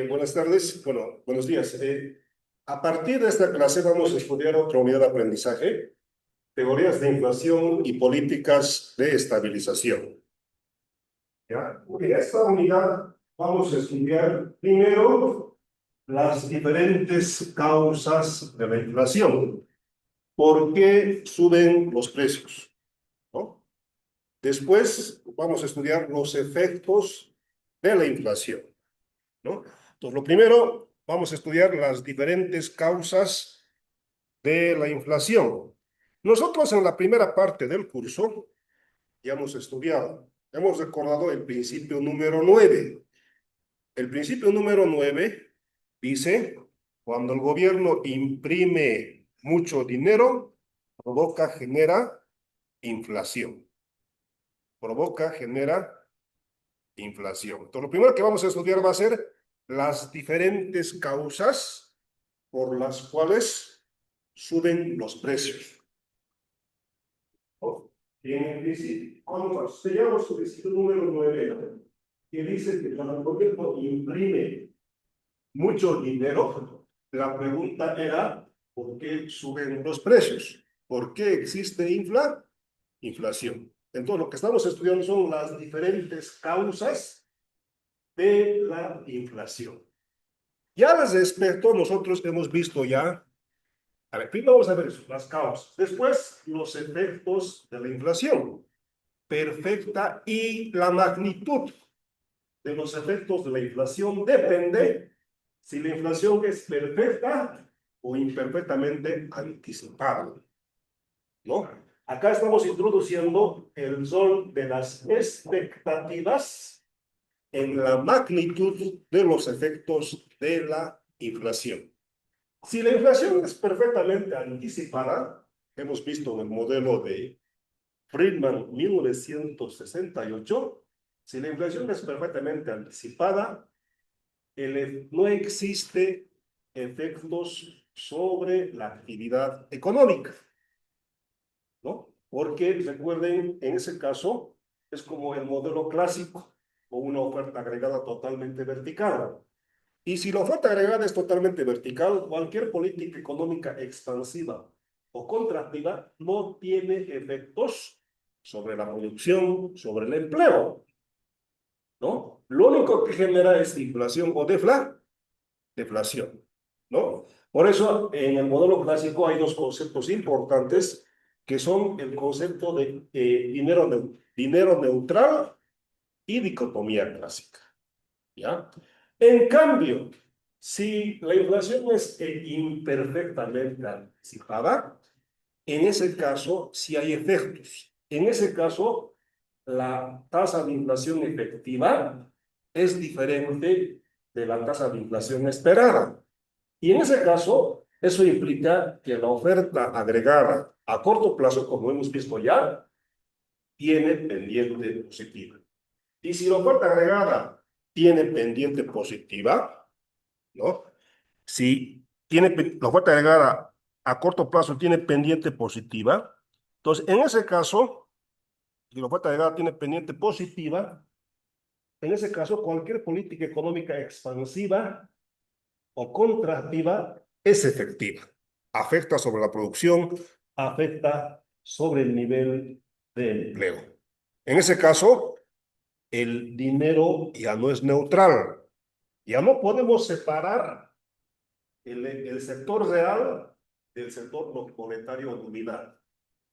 Buenas tardes, bueno, buenos días. A partir de esta clase vamos a estudiar otra unidad de aprendizaje, teorías de inflación y políticas de estabilización. En esta unidad vamos a estudiar primero las diferentes causas de la inflación. ¿Por qué suben los precios? ¿No? Después vamos a estudiar los efectos de la inflación. ¿No? Entonces, lo primero, vamos a estudiar las diferentes causas de la inflación. Nosotros en la primera parte del curso ya hemos estudiado, hemos recordado el principio número 9. El principio número 9 dice, cuando el gobierno imprime mucho dinero, genera inflación. Genera inflación. Entonces, lo primero que vamos a estudiar va a ser las diferentes causas por las cuales suben los precios. ¿No? En el principio, cuando estudiamos el principio número 9, que dice que cuando el gobierno imprime mucho dinero, la pregunta era, ¿por qué suben los precios? ¿Por qué existe inflación? Entonces, lo que estamos estudiando son las diferentes causas de la inflación. Ya al respecto, nosotros hemos visto ya, a ver, primero vamos a ver eso, las causas, después los efectos de la inflación perfecta y la magnitud de los efectos de la inflación depende si la inflación es perfecta o imperfectamente anticipada, ¿no? Acá estamos introduciendo el rol de las expectativas en la magnitud de los efectos de la inflación. Si la inflación es perfectamente anticipada, hemos visto en el modelo de Friedman 1968, si la inflación es perfectamente anticipada, no existe efectos sobre la actividad económica, ¿no? Porque recuerden, en ese caso, es como el modelo clásico o una oferta agregada totalmente vertical. Y si la oferta agregada es totalmente vertical, cualquier política económica expansiva o contractiva no tiene efectos sobre la producción, sobre el empleo, ¿no? Lo único que genera es inflación o deflación, ¿no? Por eso, en el modelo clásico hay dos conceptos importantes que son el concepto de dinero neutral y dicotomía clásica, ¿ya? En cambio, si la inflación es imperfectamente anticipada, en ese caso sí hay efectos. En ese caso, la tasa de inflación efectiva es diferente de la tasa de inflación esperada. Y en ese caso, eso implica que la oferta agregada a corto plazo, como hemos visto ya, tiene pendiente positiva. Y si la oferta agregada tiene pendiente positiva, ¿no? Si la oferta agregada a corto plazo tiene pendiente positiva, entonces en ese caso, si la oferta agregada tiene pendiente positiva, en ese caso cualquier política económica expansiva o contractiva es efectiva. Afecta sobre la producción, afecta sobre el nivel de empleo. En ese caso, el dinero ya no es neutral. Ya no podemos separar el sector real del sector monetario nominal.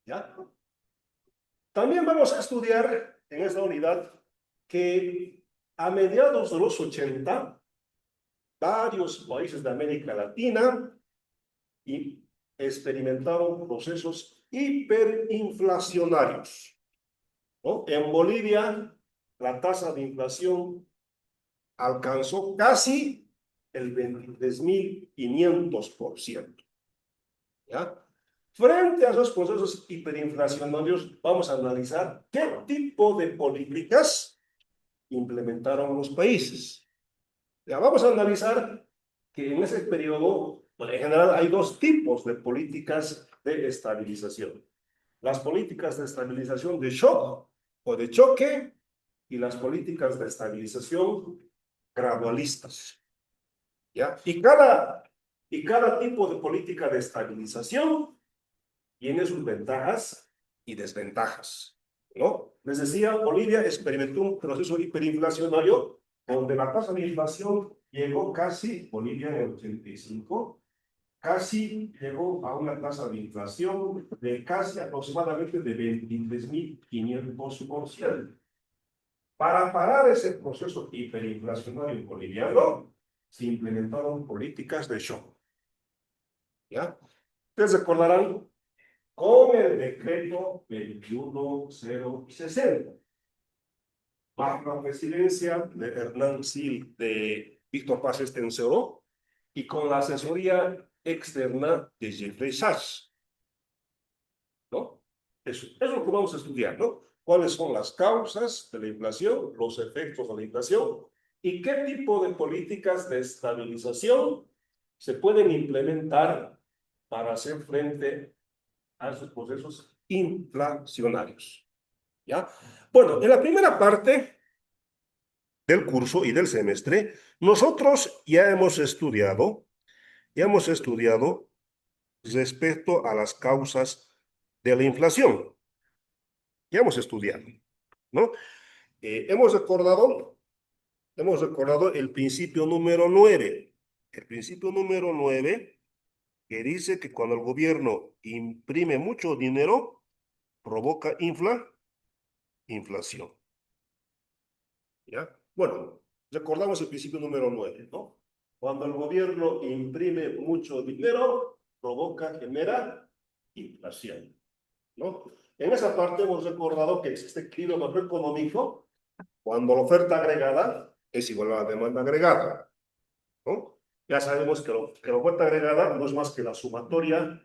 ¿Ya? También vamos a estudiar en esta unidad que a mediados de los 80, varios países de América Latina experimentaron procesos hiperinflacionarios, ¿no? En Bolivia, la tasa de inflación alcanzó casi el 23.500%. ¿Ya? Frente a esos procesos hiperinflacionarios, vamos a analizar qué tipo de políticas implementaron los países. Ya vamos a analizar que en ese periodo, bueno, en general, hay dos tipos de políticas de estabilización. Las políticas de estabilización de shock o de choque y las políticas de estabilización gradualistas. ¿Ya? Y cada tipo de política de estabilización tiene sus ventajas y desventajas, ¿no? Les decía, Bolivia experimentó un proceso hiperinflacionario donde la tasa de inflación llegó casi, Bolivia en el 85, casi llegó a una tasa de inflación de casi aproximadamente de 23.500%. Para parar ese proceso hiperinflacionario boliviano, se implementaron políticas de shock. ¿Ya? Ustedes recordarán con el decreto 21060, bajo la presidencia de Hernán Sil, de Víctor Paz Estenssoro, y con la asesoría externa de Jeffrey Sachs, ¿no? Eso es lo que vamos a estudiar, ¿no? ¿Cuáles son las causas de la inflación, los efectos de la inflación y qué tipo de políticas de estabilización se pueden implementar para hacer frente a esos procesos inflacionarios? ¿Ya? Bueno, en la primera parte del curso y del semestre, nosotros ya hemos estudiado respecto a las causas de la inflación. Ya hemos estudiado, ¿no? Hemos recordado el principio número 9. El principio número 9 que dice que cuando el gobierno imprime mucho dinero, provoca inflación. ¿Ya? Bueno, recordamos el principio número 9, ¿no? Cuando el gobierno imprime mucho dinero, genera inflación, ¿no? En esa parte hemos recordado que existe equilibrio macroeconómico cuando la oferta agregada es igual a la demanda agregada, ¿no? Ya sabemos que la oferta agregada no es más que la sumatoria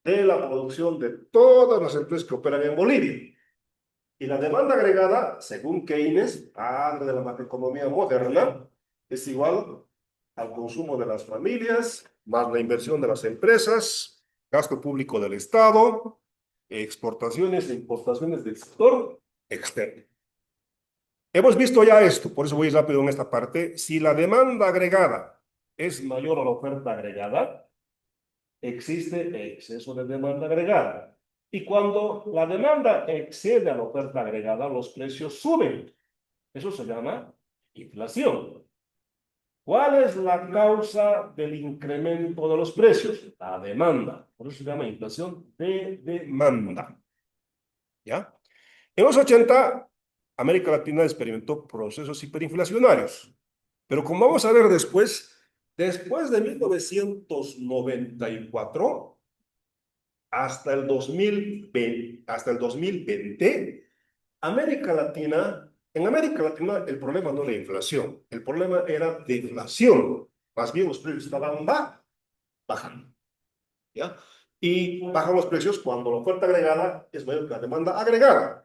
de la producción de todas las empresas que operan en Bolivia. Y la demanda agregada, según Keynes, padre de la macroeconomía moderna, es igual al consumo de las familias, más la inversión de las empresas, gasto público del Estado, exportaciones e importaciones del sector externo. Hemos visto ya esto, por eso voy rápido en esta parte. Si la demanda agregada es mayor a la oferta agregada, existe exceso de demanda agregada. Y cuando la demanda excede a la oferta agregada, los precios suben. Eso se llama inflación. ¿Cuál es la causa del incremento de los precios? La demanda. Por eso se llama inflación de demanda. ¿Ya? En los 80, América Latina experimentó procesos hiperinflacionarios. Pero como vamos a ver después de 1994 hasta el 2020, en América Latina el problema no era inflación, el problema era deflación. Más bien los precios estaban bajando, ¿ya? Y bajan los precios cuando la oferta agregada es mayor que la demanda agregada.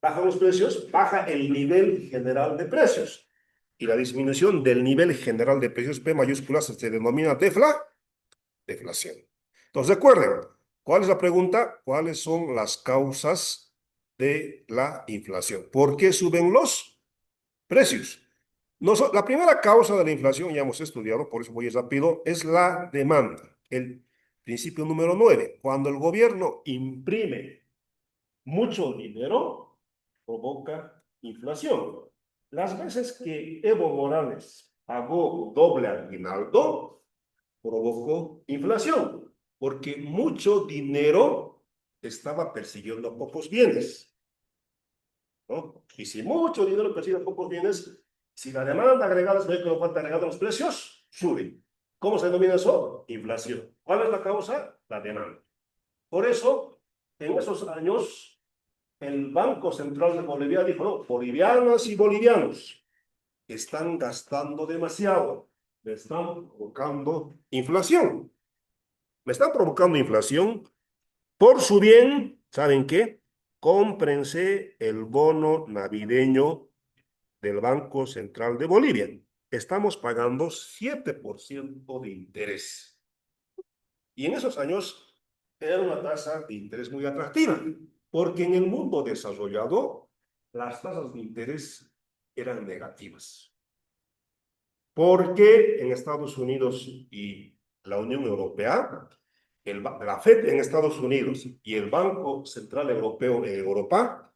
Bajan los precios, baja el nivel general de precios. Y la disminución del nivel general de precios P mayúsculas se denomina deflación. Entonces, recuerden, ¿cuál es la pregunta? ¿Cuáles son las causas de la inflación? ¿Por qué suben los precios? La primera causa de la inflación, ya hemos estudiado, por eso voy rápido, es la demanda. El principio número 9. Cuando el gobierno imprime mucho dinero, provoca inflación. Las veces que Evo Morales pagó doble aguinaldo, provocó inflación, porque mucho dinero estaba persiguiendo pocos bienes, ¿no? Y si mucho dinero persigue pocos bienes, si la demanda agregada es mayor que la oferta agregada, los precios suben. ¿Cómo se denomina eso? Inflación. ¿Cuál es la causa? La demanda. Por eso, en esos años, el Banco Central de Bolivia dijo, no, bolivianas y bolivianos están gastando demasiado, me están provocando inflación. Me están provocando inflación por su bien. ¿Saben qué? Cómprense el bono navideño del Banco Central de Bolivia. Estamos pagando 7% de interés. Y en esos años era una tasa de interés muy atractiva, porque en el mundo desarrollado las tasas de interés eran negativas. porque en Estados Unidos y la Unión Europea, la FED en Estados Unidos y el Banco Central Europeo en Europa,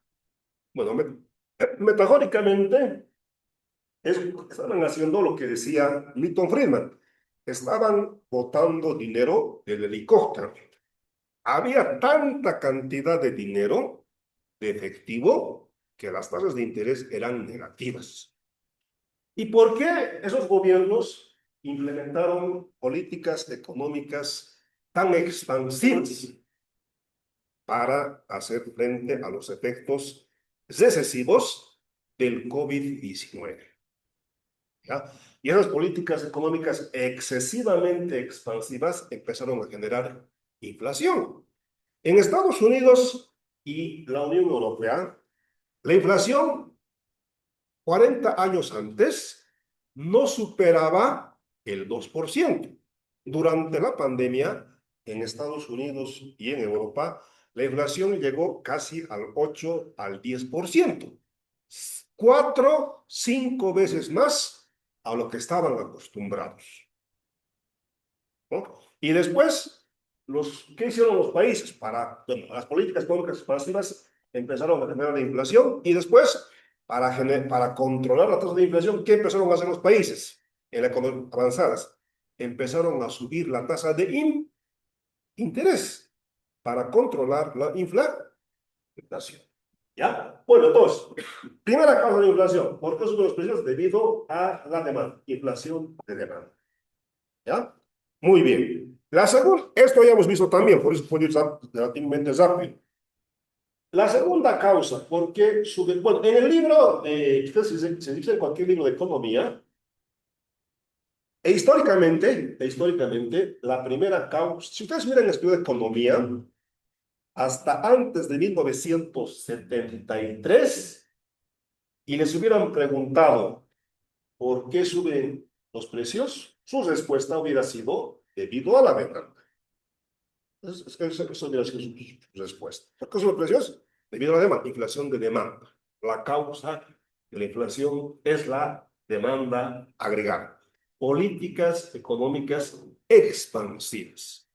bueno, metafóricamente, estaban haciendo lo que decía Milton Friedman. Estaban botando dinero del helicóptero. Había tanta cantidad de dinero, de efectivo, que las tasas de interés eran negativas. ¿Y por qué esos gobiernos implementaron políticas económicas tan expansivas para hacer frente a los efectos recesivos del COVID-19? ¿Ya? Y esas políticas económicas excesivamente expansivas empezaron a generar inflación. En Estados Unidos y la Unión Europea, la inflación 40 años antes no superaba el 2%. Durante la pandemia, en Estados Unidos y en Europa, la inflación llegó casi al 8 al 10%. 4, 5 veces más a lo que estaban acostumbrados, ¿no? Y después, ¿qué hicieron los países? Bueno, las políticas económicas expansivas empezaron a generar la inflación y después, para controlar la tasa de inflación, ¿qué empezaron a hacer los países en las economías avanzadas? Empezaron a subir la tasa de interés para controlar la inflación. ¿Ya? Bueno, entonces, primera causa de inflación. ¿Por qué suben los precios? Debido a la demanda, inflación de demanda. ¿Ya? Muy bien. La segunda, esto ya hemos visto también, por eso puedo ir relativamente rápido. La segunda causa, ¿por qué sube? Bueno, en el libro, se dice en cualquier libro de economía, históricamente, la primera causa, si ustedes miran el estudio de economía, hasta antes de 1973, y les hubieran preguntado por qué suben los precios, su respuesta hubiera sido debido a la demanda. Eso hubiera sido su respuesta. ¿Por qué suben los precios? Debido a la demanda, inflación de demanda. La causa de la inflación es la demanda agregada. Políticas económicas expansivas.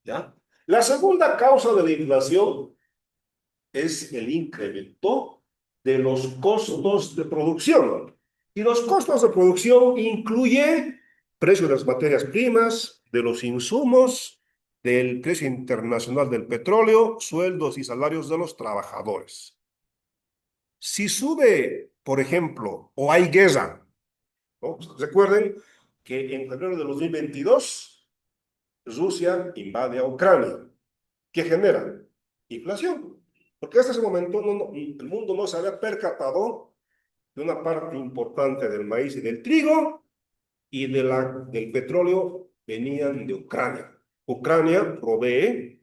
¿Ya? La segunda causa de la inflación es el incremento de los costos de producción. Y los costos de producción incluyen precio de las materias primas, de los insumos, del precio internacional del petróleo, sueldos y salarios de los trabajadores. Si sube, por ejemplo, o hay guerra, ¿no? Recuerden que en febrero de 2022 Rusia invade a Ucrania. ¿Qué genera? Inflación. Porque hasta ese momento el mundo no se había percatado de una parte importante del maíz y del trigo y del petróleo venían de Ucrania. Ucrania provee,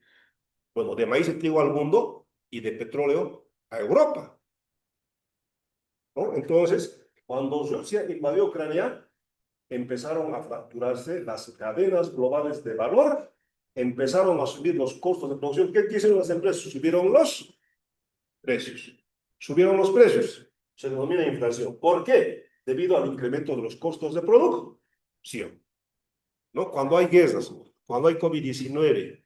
bueno, de maíz y trigo al mundo y de petróleo a Europa, ¿no? Entonces, cuando Rusia invadió Ucrania, empezaron a fracturarse las cadenas globales de valor, empezaron a subir los costos de producción. ¿Qué hicieron las empresas? Subieron los precios. Subieron los precios. Se denomina inflación. ¿Por qué? Debido al incremento de los costos de producción, ¿no? Cuando hay guerras, cuando hay COVID-19,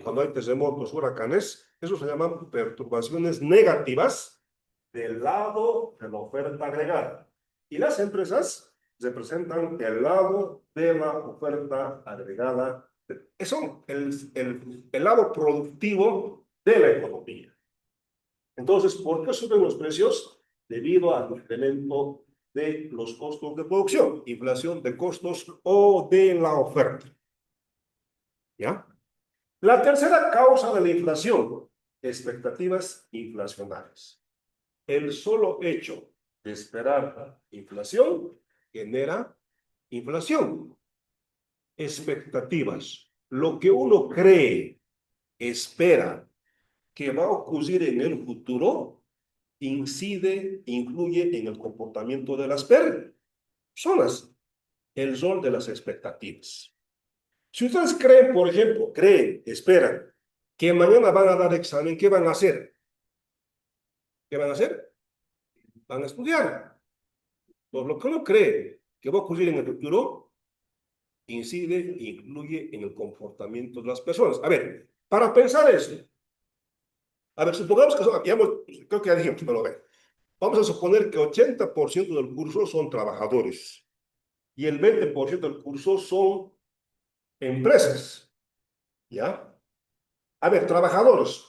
cuando hay terremotos, huracanes, eso se llaman perturbaciones negativas del lado de la oferta agregada. Y las empresas representan el lado de la oferta agregada. Son el lado productivo de la economía. Entonces, ¿por qué suben los precios? Debido al incremento de los costos de producción, inflación de costos o de la oferta. ¿Ya? La tercera causa de la inflación, expectativas inflacionarias. El solo hecho de esperar inflación genera inflación. Expectativas. Lo que uno cree, espera que va a ocurrir en el futuro, influye en el comportamiento de las personas. El rol de las expectativas. Si ustedes creen, por ejemplo, esperan que mañana van a dar examen, ¿qué van a hacer? ¿Qué van a hacer? Van a estudiar. Por lo que uno cree ¿Qué va a ocurrir en el futuro? Influye en el comportamiento de las personas. A ver, para pensar esto, a ver, supongamos que son, creo que ya dijimos, pero a ver, vamos a suponer que 80% del curso son trabajadores y el 20% del curso son empresas, ¿ya? A ver, trabajadores,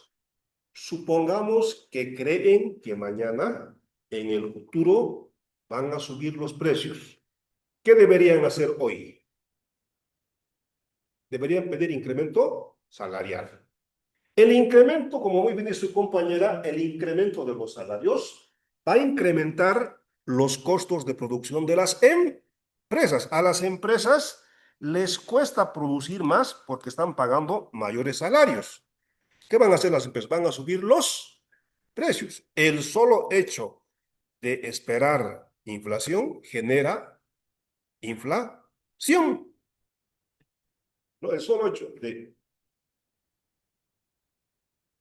supongamos que creen que mañana, en el futuro, van a subir los precios. ¿Qué deberían hacer hoy? Deberían pedir incremento salarial. El incremento, como muy bien dice su compañera, el incremento de los salarios va a incrementar los costos de producción de las empresas. A las empresas les cuesta producir más porque están pagando mayores salarios. ¿Qué van a hacer las empresas? Van a subir los precios. El solo hecho de esperar inflación genera inflación. ¿No? El solo hecho de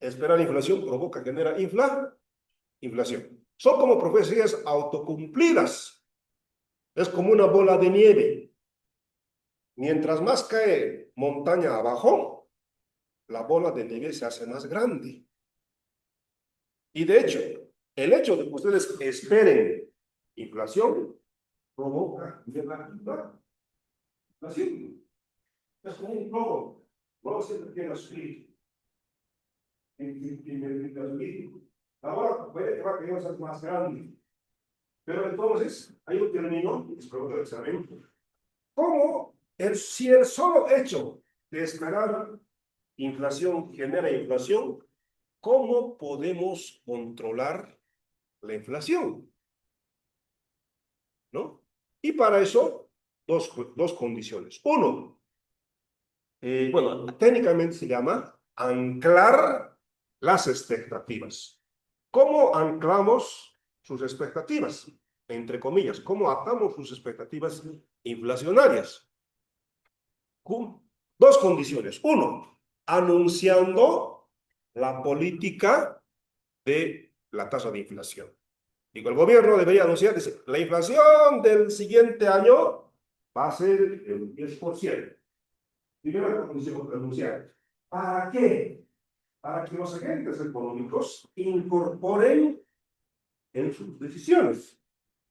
esperar inflación provoca, genera inflación. Son como profecías autocumplidas. Es como una bola de nieve. Mientras más cae montaña abajo, la bola de nieve se hace más grande. Y de hecho, el hecho de que ustedes esperen inflación provoca inflación. Es como un globo. No siempre tiene subir. Ahora puede que va a quedar más grande. Pero entonces, hay un término, espero que lo examen, ¿cómo si el solo hecho de esperar inflación genera inflación, cómo podemos controlar la inflación? ¿No? Y para eso, dos condiciones. Uno, bueno, técnicamente se llama anclar las expectativas. ¿Cómo anclamos sus expectativas? Entre comillas, ¿cómo atamos sus expectativas inflacionarias? Dos condiciones. Uno, anunciando la política de la tasa de inflación. Digo, el gobierno debería anunciar, dice, la inflación del siguiente año va a ser el 10%. Primera condición, anunciar. ¿Para qué? Para que los agentes económicos incorporen en sus decisiones,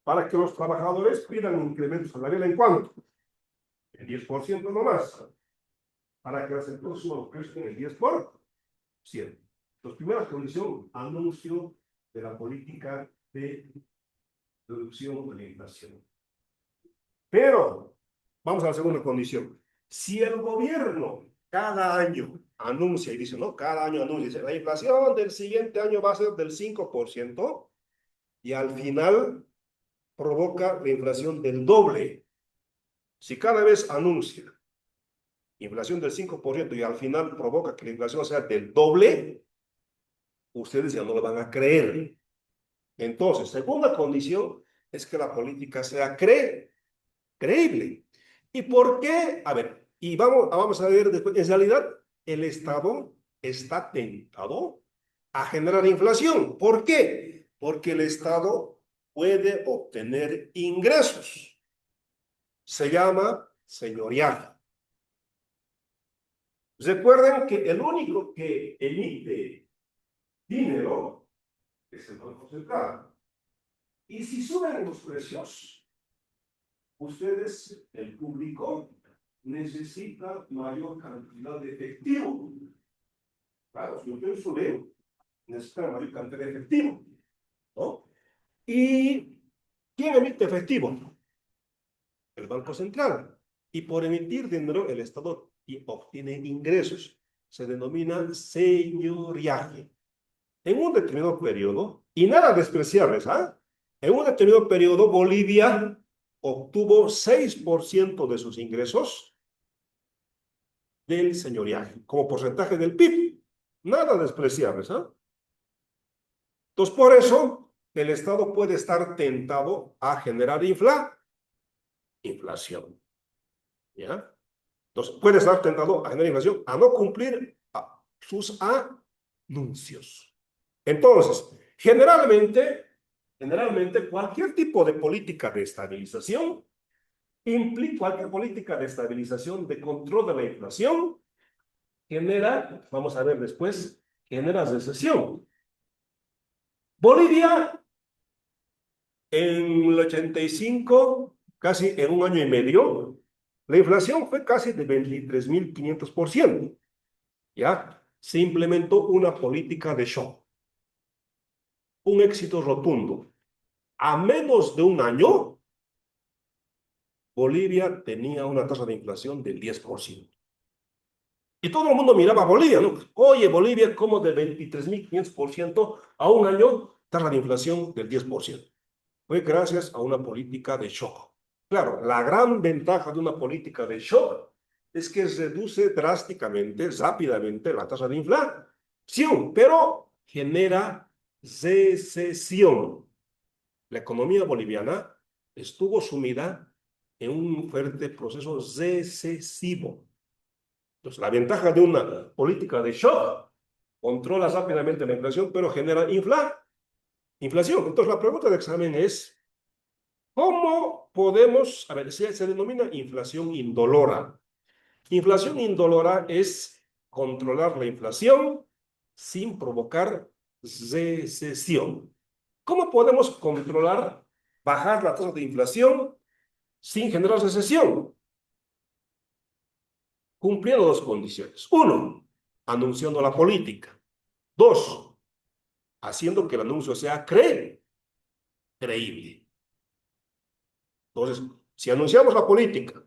para que los trabajadores pidan un incremento salarial en cuánto, el 10% no más, para que las empresas suban los precios en el 10%. Entonces, primera condición, anuncio de la política de reducción de la inflación. Pero, vamos a la segunda condición. Si el gobierno cada año anuncia y dice, no, cada año anuncia, dice, la inflación del siguiente año va a ser del 5%, y al final provoca la inflación del doble. Si cada vez anuncia inflación del 5% y al final provoca que la inflación sea del doble, ustedes ya no lo van a creer. Entonces, segunda condición es que la política sea creíble. ¿Y por qué? A ver, y vamos a ver después, en realidad el Estado está tentado a generar inflación. ¿Por qué? Porque el Estado puede obtener ingresos. Se llama señorial. Recuerden que el único que emite dinero es el Banco Central. Y si suben los precios, ustedes, el público, necesita mayor cantidad de efectivo. Claro, si ustedes suben, necesitan mayor cantidad de efectivo, ¿no? ¿Y quién emite efectivo? El Banco Central. Y por emitir dinero, el Estado obtiene ingresos. Se denomina señoriaje. En un determinado periodo, y nada despreciables, ¿ah? En un determinado periodo, Bolivia obtuvo 6% de sus ingresos del señoriaje, como porcentaje del PIB. Nada despreciables, ¿ah? Entonces, por eso, el Estado puede estar tentado a generar inflación. ¿Ya? Entonces, puede estar tentado a generar inflación, a no cumplir sus anuncios. Entonces, generalmente, cualquier tipo de política de estabilización Cualquier política de estabilización, de control de la inflación, genera, vamos a ver después, genera recesión. Bolivia, en el 85, casi en un año y medio, la inflación fue casi de 23.500%. ¿Ya? Se implementó una política de shock. Un éxito rotundo. A menos de un año, Bolivia tenía una tasa de inflación del 10%. Y todo el mundo miraba a Bolivia, ¿no? Oye, Bolivia, como de 23.500% a un año, tasa de inflación del 10%. Fue gracias a una política de shock. Claro, la gran ventaja de una política de shock es que reduce drásticamente, rápidamente la tasa de inflación, pero genera recesión. La economía boliviana estuvo sumida en un fuerte proceso recesivo. Entonces, la ventaja de una política de shock controla rápidamente la inflación, pero genera inflación. Entonces, la pregunta de examen es, ¿cómo podemos, a ver, se denomina inflación indolora? Inflación indolora es controlar la inflación sin provocar recesión. ¿Cómo podemos controlar, bajar la tasa de inflación sin generar recesión? Cumpliendo dos condiciones. Uno, anunciando la política. Dos, haciendo que el anuncio sea creíble. Entonces, si anunciamos la política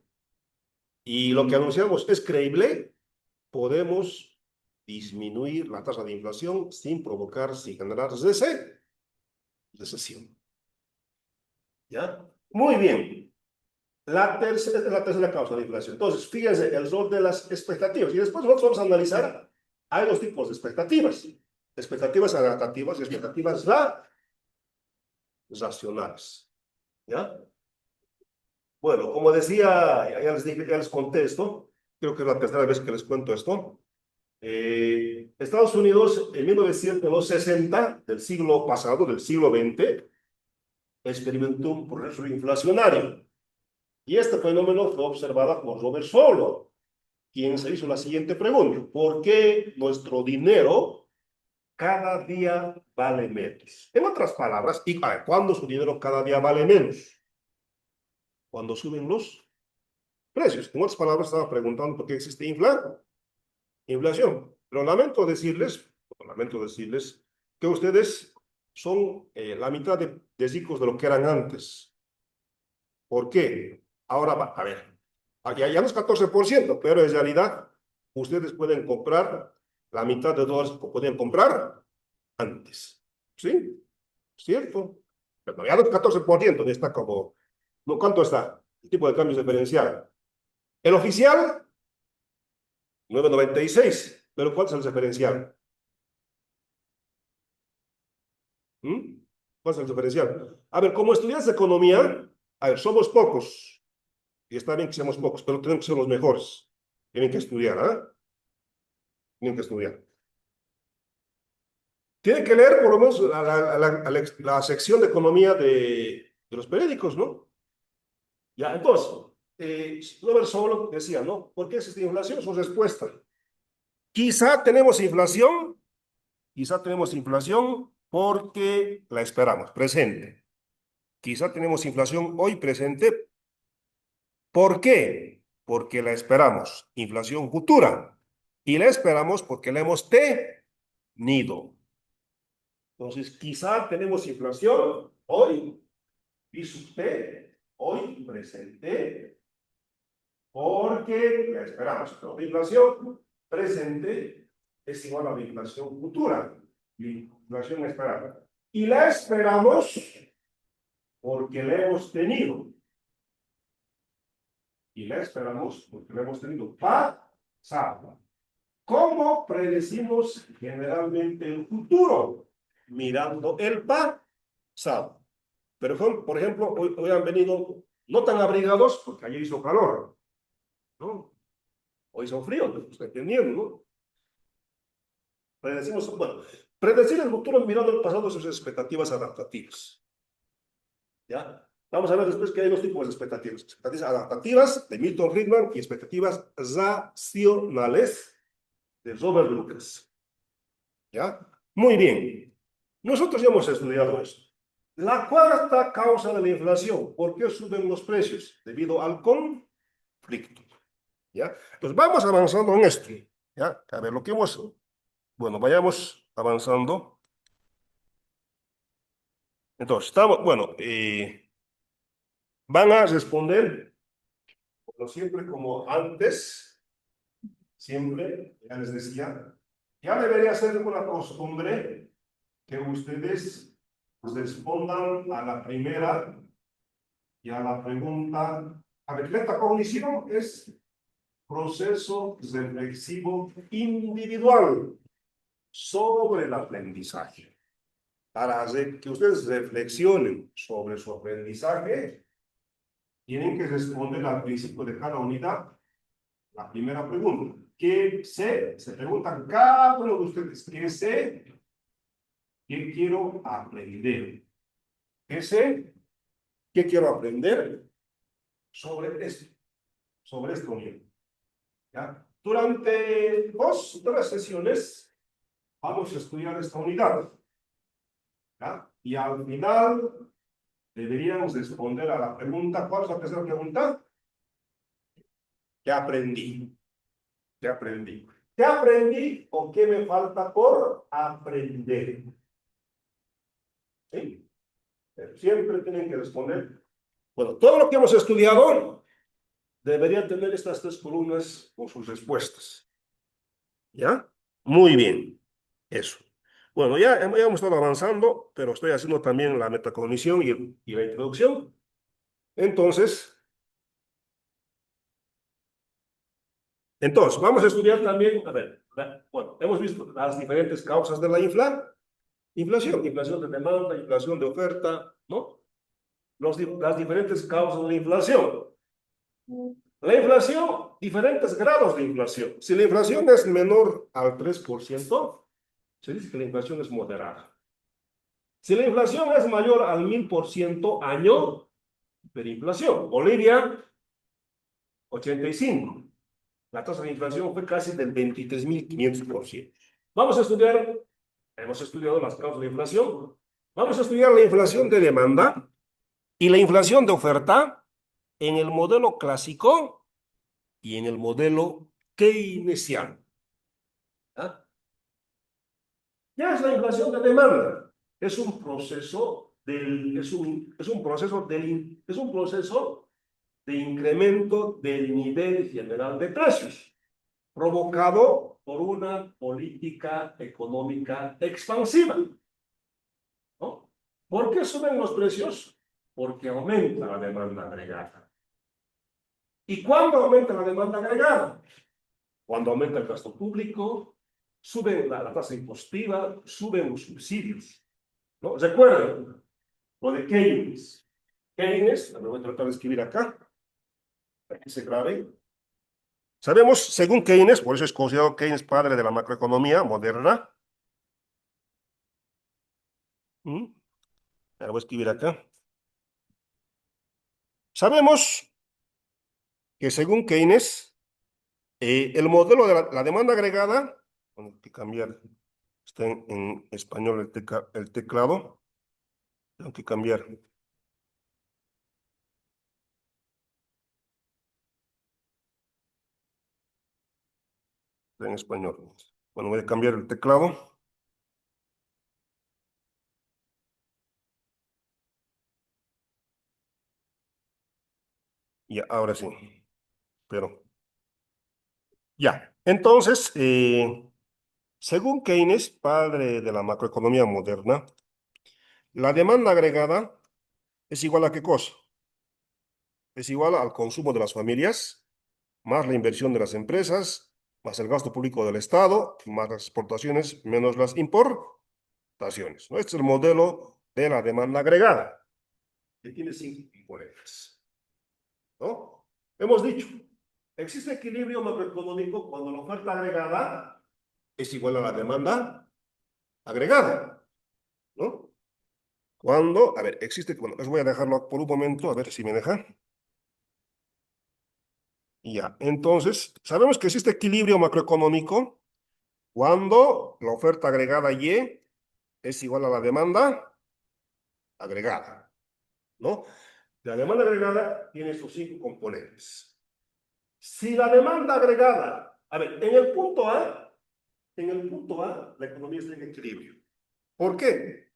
y lo que anunciamos es creíble, podemos disminuir la tasa de inflación sin provocar, sin generar recesión. ¿Ya? Muy bien. La tercera causa de inflación. Entonces, fíjense el rol de las expectativas. Y después nosotros vamos a analizar, hay dos tipos de expectativas. Expectativas adaptativas y expectativas racionales. ¿Ya? Bueno, como decía, ya les dije, ya les conté esto, creo que es la tercera vez que les cuento esto. Estados Unidos en 1960, del siglo pasado, del siglo XX, experimentó un proceso inflacionario. Y este fenómeno fue observado por Robert Solow, quien se hizo la siguiente pregunta: ¿por qué nuestro dinero cada día vale menos? En otras palabras, ¿cuándo su dinero cada día vale menos? Cuando suben los precios. En otras palabras, estaba preguntando por qué existe inflación. Pero lamento decirles que ustedes son la mitad de ricos de lo que eran antes. ¿Por qué? Ahora, a ver, ya no es 14%, pero en realidad ustedes pueden comprar la mitad de dólares que podían comprar antes. ¿Sí? ¿Cierto? Pero ya no es 14%, está como, ¿no? ¿Cuánto está? El tipo de cambio diferencial. El oficial, 9,96. Pero ¿cuál es el diferencial? ¿Mm? ¿Cuál es el diferencial? A ver, como estudiantes de economía, a ver, somos pocos. Y está bien que seamos pocos, pero tenemos que ser los mejores. Tienen que estudiar, ¿ah? Tienen que estudiar. Tienen que leer por lo menos la sección de economía de los periódicos, ¿no? Ya, entonces, Robert Solow decía, ¿no? ¿Por qué existe inflación? Su respuesta. Quizá tenemos inflación porque la esperamos, presente. Quizá tenemos inflación hoy presente. ¿Por qué? Porque la esperamos, inflación futura. Y la esperamos porque la hemos tenido. Entonces, quizá tenemos inflación hoy, dice usted, hoy presente, porque la esperamos. Pero la inflación presente es igual a la inflación futura, la inflación esperada. Y la esperamos porque la hemos tenido. Y la esperamos porque la hemos tenido pasada. ¿Cómo predecimos generalmente el futuro? Mirando el pasado. Pero, por ejemplo, hoy han venido no tan abrigados porque ayer hizo calor, ¿no? Hoy hizo frío, usted entendiendo, ¿no? Bueno, predecir el futuro mirando el pasado son expectativas adaptativas. ¿Ya? Vamos a ver después que hay dos tipos de expectativas. Expectativas adaptativas de Milton Friedman y expectativas racionales de Robert Lucas. ¿Ya? Muy bien. Nosotros ya hemos estudiado esto. La cuarta causa de la inflación. ¿Por qué suben los precios? Debido al conflicto. ¿Ya? Entonces vamos avanzando en esto. ¿Ya? A ver, lo que hemos... Bueno, vayamos avanzando. Entonces, estamos... Bueno, van a responder, como siempre, como antes. Siempre, ya les decía, ya debería ser una costumbre que ustedes respondan a la primera y a la pregunta. A ver, metacognición es proceso reflexivo individual sobre el aprendizaje. Para que ustedes reflexionen sobre su aprendizaje, tienen que responder al principio de cada unidad la primera pregunta. ¿Qué sé? Se preguntan cada uno de ustedes. ¿Qué sé? ¿Qué quiero aprender? ¿Qué sé? ¿Qué quiero aprender sobre esto? Sobre esto mismo. ¿Ya? Durante 2 o 3 sesiones vamos a estudiar esta unidad. ¿Ya? Y al final deberíamos responder a la pregunta. ¿Cuál es la tercera pregunta? ¿Qué aprendí? ¿Qué aprendí? ¿Qué aprendí o qué me falta por aprender? ¿Sí? Pero siempre tienen que responder. Bueno, todo lo que hemos estudiado debería tener estas 3 columnas con sus respuestas. ¿Ya? Muy bien. Eso. Bueno, ya hemos estado avanzando, pero estoy haciendo también la metacognición y la introducción. Entonces, vamos a estudiar también, a ver, bueno, hemos visto las diferentes causas de la inflación, inflación de demanda, inflación de oferta, ¿no? Las diferentes causas de la inflación. La inflación, diferentes grados de inflación. Si la inflación es menor al 3%, se dice que la inflación es moderada. Si la inflación es mayor al 1000% año, hiperinflación. Bolivia, 85. La tasa de inflación fue casi del 23.500%. Vamos a estudiar, hemos estudiado las causas de inflación. Vamos a estudiar la inflación de demanda y la inflación de oferta en el modelo clásico y en el modelo keynesiano. ¿Ah? ¿Qué es la inflación de demanda? Es un proceso de incremento del nivel general de precios, provocado por una política económica expansiva, ¿no? ¿Por qué suben los precios? Porque aumenta la demanda agregada. ¿Y cuándo aumenta la demanda agregada? Cuando aumenta el gasto público, sube la tasa impositiva, suben los subsidios, ¿no? Recuerden lo de Keynes. Keynes, lo voy a tratar de escribir acá, para que se grabe. Sabemos, según Keynes, por eso es considerado Keynes padre de la macroeconomía moderna. Lo voy a escribir acá. Sabemos que según Keynes, el modelo de la demanda agregada, tengo que cambiar, está en español el teclado, tengo que cambiar. Está en español. Bueno, voy a cambiar el teclado. Y ahora sí, pero ya. Entonces, según Keynes, padre de la macroeconomía moderna, la demanda agregada es igual a ¿qué cosa? Es igual al consumo de las familias, más la inversión de las empresas, más el gasto público del Estado, más las exportaciones, menos las importaciones, ¿no? Este es el modelo de la demanda agregada, que tiene 5 componentes, ¿no? Hemos dicho, existe equilibrio macroeconómico cuando la oferta agregada es igual a la demanda agregada, ¿no? Cuando, a ver, existe, bueno, les voy a dejarlo por un momento, a ver si me deja. Ya, entonces, sabemos que existe equilibrio macroeconómico cuando la oferta agregada Y es igual a la demanda agregada, ¿no? La demanda agregada tiene sus 5 componentes. Si la demanda agregada, a ver, en el punto A, la economía está en equilibrio. ¿Por qué?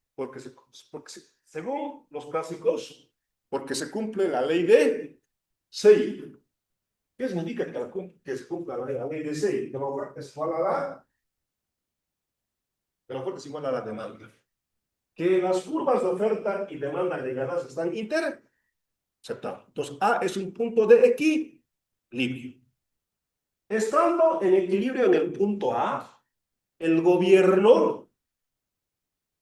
Según los clásicos, porque se cumple la ley de Say. ¿Qué significa que se cumpla la ley de Say? Que la oferta es igual a la demanda. Que las curvas de oferta y demanda agregadas están interceptadas. Entonces, A es un punto de equilibrio. Estando en equilibrio en el punto A, el gobierno,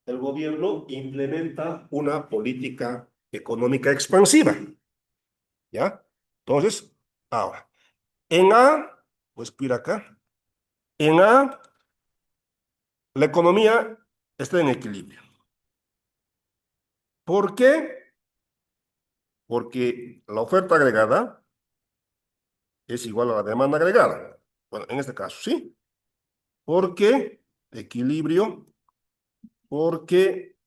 el gobierno implementa una política económica expansiva. ¿Ya? Entonces, ahora, en A, pues mira acá, en A, la economía está en equilibrio. ¿Por qué? Porque la oferta agregada es igual a la demanda agregada. Bueno, en este caso, sí. ¿Por qué? Equilibrio, porque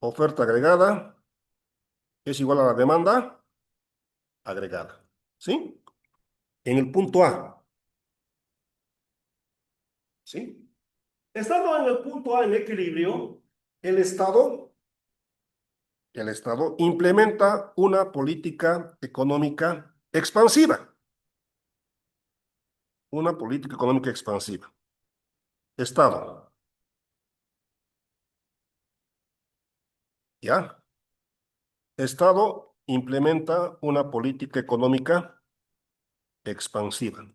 oferta agregada es igual a la demanda agregada. ¿Sí? En el punto A. ¿Sí? Estando en el punto A en equilibrio, el Estado, el Estado implementa una política económica expansiva. Una política económica expansiva. Estado. ¿Ya? Estado implementa una política económica expansiva.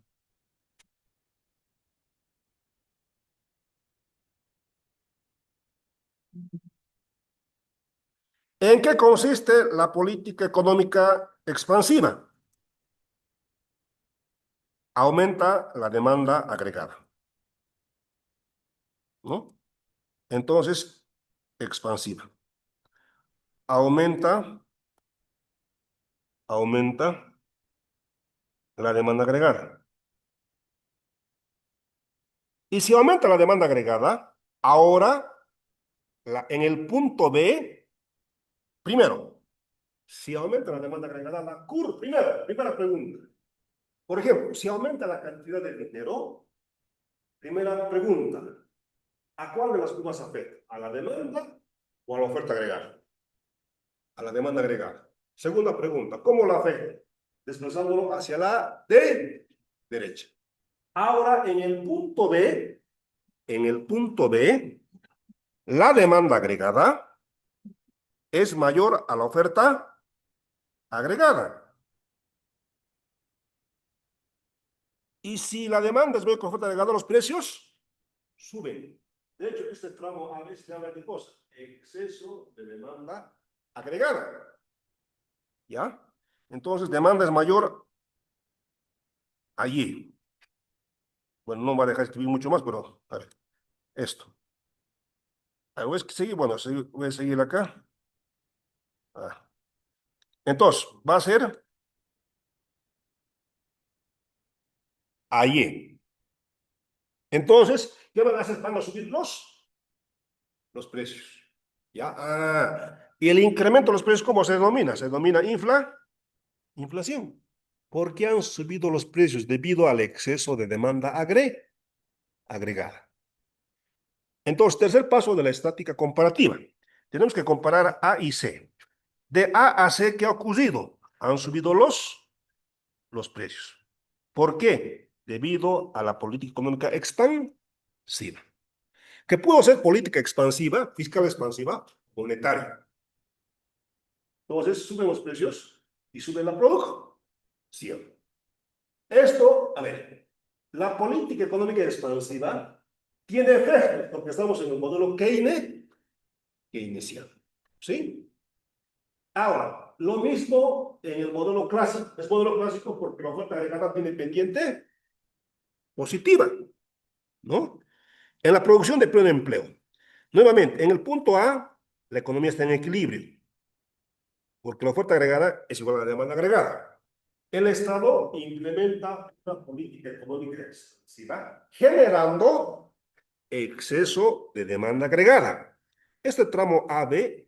¿En qué consiste la política económica expansiva? Aumenta la demanda agregada, ¿no? Entonces, expansiva. Aumenta la demanda agregada. Y si aumenta la demanda agregada, ahora en el punto B, primero, si aumenta la demanda agregada, primera pregunta. Por ejemplo, si aumenta la cantidad de dinero, primera pregunta, ¿a cuál de las curvas afecta? ¿A la demanda o a la oferta agregada? A la demanda agregada. Segunda pregunta, ¿cómo la afecta? Desplazándolo hacia la derecha. Ahora, en el punto B, la demanda agregada es mayor a la oferta agregada. Y si la demanda es mayor que la oferta agregada, los precios suben. De hecho, este tramo a veces habla de cosas. Exceso de demanda agregada. ¿Ya? Entonces, demanda es mayor allí. Bueno, no me va a dejar escribir mucho más, pero a ver, esto. Voy a seguir, bueno, voy a seguir acá. Ah. Entonces, va a ser allí. Entonces, ¿qué van a hacer? Van a subir los precios. ¿Ya? Y el incremento de los precios, ¿cómo se denomina? Se denomina inflación. ¿Por qué han subido los precios? Debido al exceso de demanda agregada. Entonces, tercer paso de la estática comparativa. Tenemos que comparar A y C. De A a C, ¿qué ha ocurrido? Han subido los precios. ¿Por qué? Debido a la política económica expansiva. Que pudo ser política expansiva, fiscal expansiva, monetaria. Entonces, suben los precios y sube la producción. Esto, a ver, la política económica expansiva tiene efectos porque estamos en un modelo keynesiano. ¿Sí? Ahora, lo mismo en el modelo clásico. Es modelo clásico porque la oferta agregada tiene pendiente positiva, ¿no? En la producción de pleno empleo. Nuevamente, en el punto A, la economía está en equilibrio, porque la oferta agregada es igual a la demanda agregada. El Estado implementa una política económica expansiva, generando exceso de demanda agregada. Este tramo AB,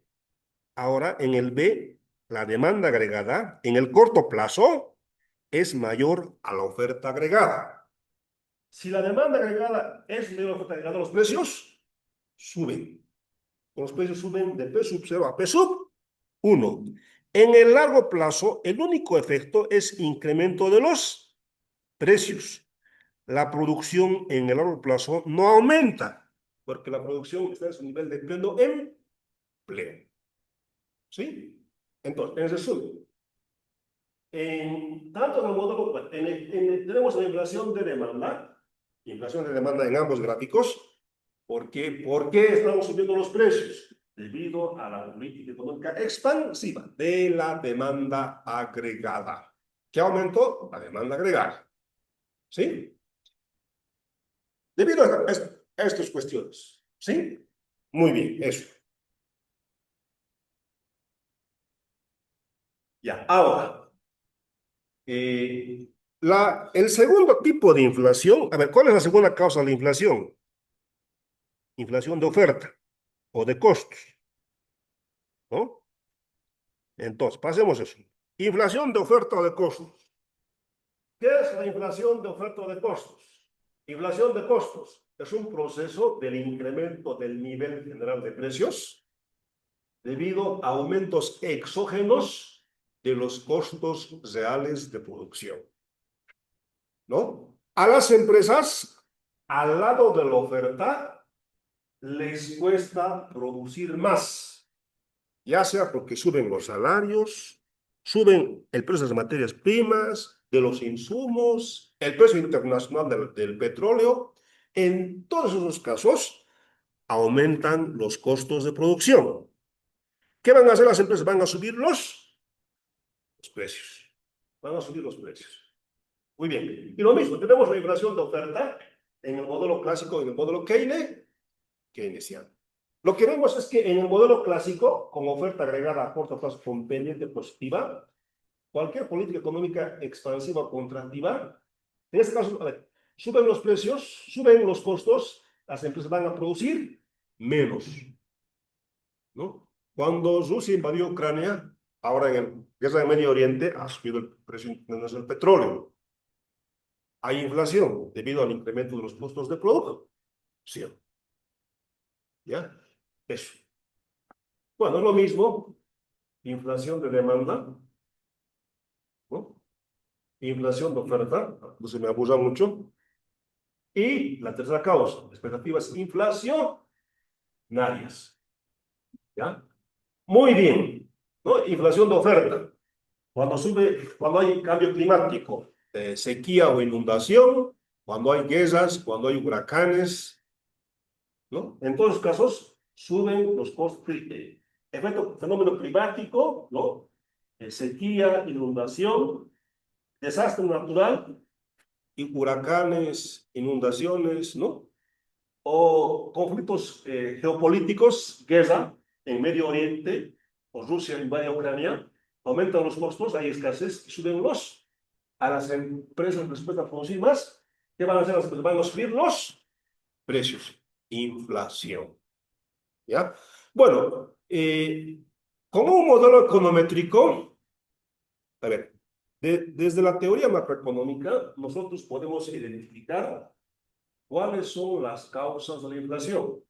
ahora en el B, la demanda agregada en el corto plazo es mayor a la oferta agregada. Si la demanda agregada es mayor a la oferta agregada, los precios suben. Los precios suben de P sub 0 a P sub 1. En el largo plazo, el único efecto es incremento de los precios. La producción en el largo plazo no aumenta, porque la producción está en su nivel de pleno empleo. ¿Sí? Entonces, en resumen, tanto en el modelo, tenemos la inflación de demanda en ambos gráficos. ¿Por qué estamos subiendo los precios? Debido a la política económica expansiva de la demanda agregada. ¿Qué aumentó? La demanda agregada. ¿Sí? Debido a estas cuestiones. ¿Sí? Muy bien, eso. Ya, ahora, el segundo tipo de inflación, a ver, ¿cuál es la segunda causa de la inflación? Inflación de oferta o de costos, ¿no? Entonces, pasemos eso. Inflación de oferta o de costos. ¿Qué es la inflación de oferta o de costos? Inflación de costos es un proceso del incremento del nivel general de precios debido a aumentos exógenos de los costos reales de producción, ¿no? A las empresas, al lado de la oferta, les cuesta producir más, ya sea porque suben los salarios, suben el precio de las materias primas, de los insumos, el precio internacional del petróleo. En todos esos casos, aumentan los costos de producción. ¿Qué van a hacer las empresas? Van a subir los precios. Van a subir los precios. Muy bien. Y lo mismo, tenemos la inflación de oferta en el modelo clásico y en el modelo keynesiano. Lo que vemos es que en el modelo clásico, con oferta agregada a corto plazo con pendiente positiva, cualquier política económica expansiva o contractiva, en este caso, a ver, suben los precios, suben los costos, las empresas van a producir menos, ¿no? Cuando Rusia invadió Ucrania, ahora en la guerra de Medio Oriente, ha subido el precio internacional del petróleo. Hay inflación debido al incremento de los costos de producción. Sí. ¿Ya? Eso. Bueno, es lo mismo, inflación de demanda, ¿no? Inflación de oferta, no se me abusa mucho. Y la tercera causa, expectativas inflacionarias. ¿Ya? Muy bien, ¿no? Inflación de oferta. Cuando hay cambio climático, sequía o inundación, cuando hay guerras, cuando hay huracanes, ¿no? En todos los casos, suben los costos. Efecto, fenómeno climático, ¿no? Sequía, inundación, desastre natural, y huracanes, inundaciones, ¿no? O conflictos geopolíticos, guerra en Medio Oriente, o Rusia invade Ucrania, aumentan los costos, hay escasez, y suben a las empresas respecto a producir más. ¿Qué van a hacer las empresas? Van a subir los precios. Inflación. ¿Ya? Bueno, con un modelo econométrico, a ver, desde la teoría macroeconómica, nosotros podemos identificar cuáles son las causas de la inflación.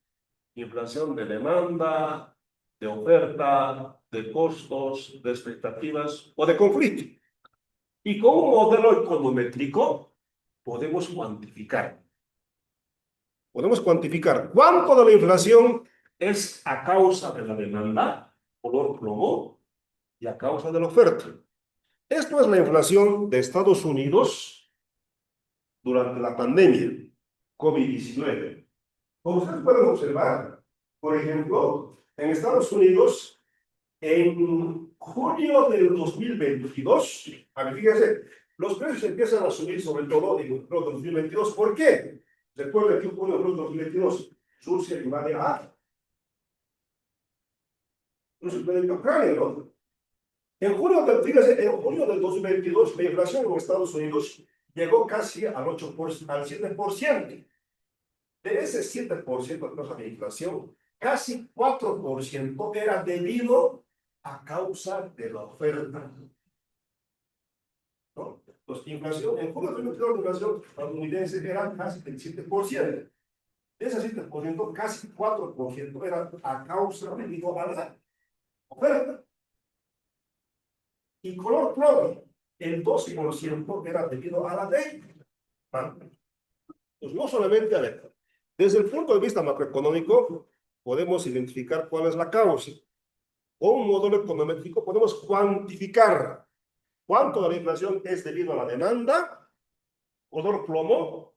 Inflación de demanda, de oferta, de costos, de expectativas o de conflicto. Y con un modelo econométrico podemos cuantificar. Podemos cuantificar cuánto de la inflación es a causa de la demanda, color plomo, y a causa de la oferta. Esto es la inflación de Estados Unidos durante la pandemia COVID-19. Como ustedes pueden observar, por ejemplo, en Estados Unidos, en junio del 2022, a ver, fíjense, los precios empiezan a subir sobre todo en el 2022. ¿Por qué? Recuerden que en junio del 2022 Rusia invade a no se puede encajar, ¿no? Fíjese, en junio del 2022, la inflación en Estados Unidos llegó casi al 8%, al 7%. De ese 7% de tasa de inflación, casi 4% era debido a causa de la oferta, ¿no? Entonces, inflación, en junio del 2022, la inflación estadounidense era casi del 7%. De ese 7%, casi 4% era a causa debido a la oferta. Y color plomo, el 12% era debido a la demanda. Pues no solamente, a ver, desde el punto de vista macroeconómico, podemos identificar cuál es la causa. Con un modelo econométrico podemos cuantificar cuánto de la inflación es debido a la demanda, color plomo,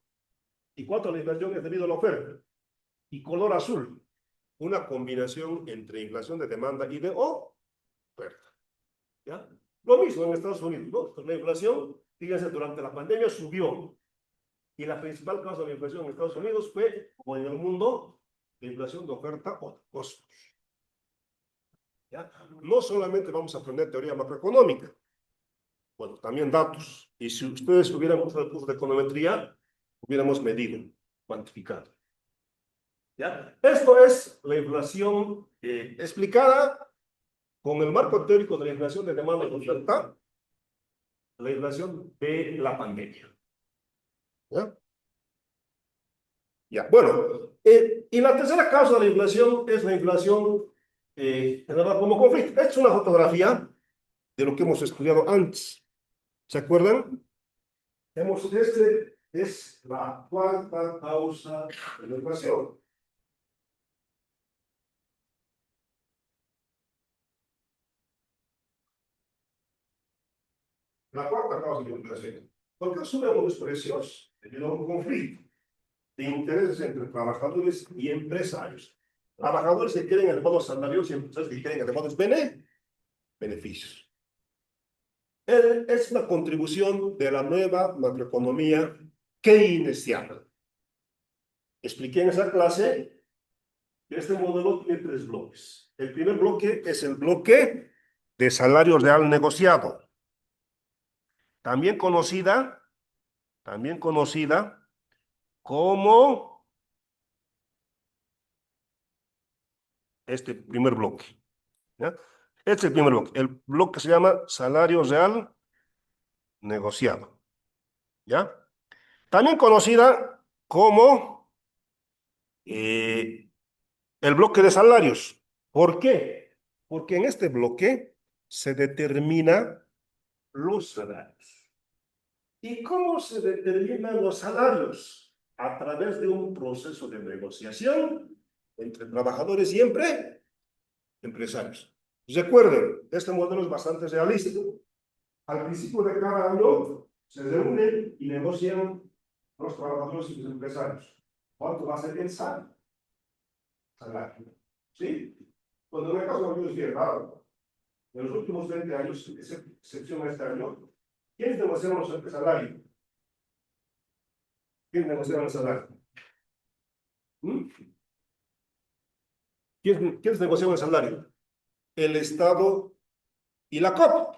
y cuánto de la inflación es debido a la oferta, y color azul, una combinación entre inflación de demanda y de oferta. ¿Ya? Lo mismo en Estados Unidos, ¿no? La inflación, fíjense, durante la pandemia subió. Y la principal causa de la inflación en Estados Unidos fue, como en el mundo, la inflación de oferta o de costos. ¿Ya? No solamente vamos a aprender teoría macroeconómica, bueno, también datos. Y si ustedes hubieran usado el curso de econometría, hubiéramos medido, cuantificado. ¿Ya? Esto es la inflación explicada con el marco teórico de la inflación de demanda y oferta, la inflación de la pandemia. ¿Ya? Ya, bueno, y la tercera causa de la inflación es la inflación generada como conflicto. Esta es una fotografía de lo que hemos estudiado antes. ¿Se acuerdan? Este es la cuarta causa de la inflación. La cuarta causa de la inflación. ¿Por qué suben los precios? Debido a un conflicto de intereses entre trabajadores y empresarios. Trabajadores que quieren elevados salarios y empresarios que quieren elevados beneficios. Es la contribución de la nueva macroeconomía keynesiana. Expliqué en esa clase que este modelo tiene tres bloques. El primer bloque es el bloque de salario real negociado, también conocida como este primer bloque. ¿Ya? Este es el primer bloque. El bloque se llama salario real negociado. ¿Ya? También conocida como el bloque de salarios. ¿Por qué? Porque en este bloque se determina los salarios. ¿Y cómo se determinan los salarios? A través de un proceso de negociación entre trabajadores y empresarios. Recuerden, este modelo es bastante realista. Al principio de cada año se reúnen y negocian los trabajadores y los empresarios. ¿Cuánto va a ser el salario? ¿Sí? Cuando en el caso de los claro, en los últimos 20 años, excepción a este año, ¿quiénes negociaron el salario? ¿Quiénes negociaron el salario? ¿Mm? ¿Quiénes negociaron el salario? El Estado y la COP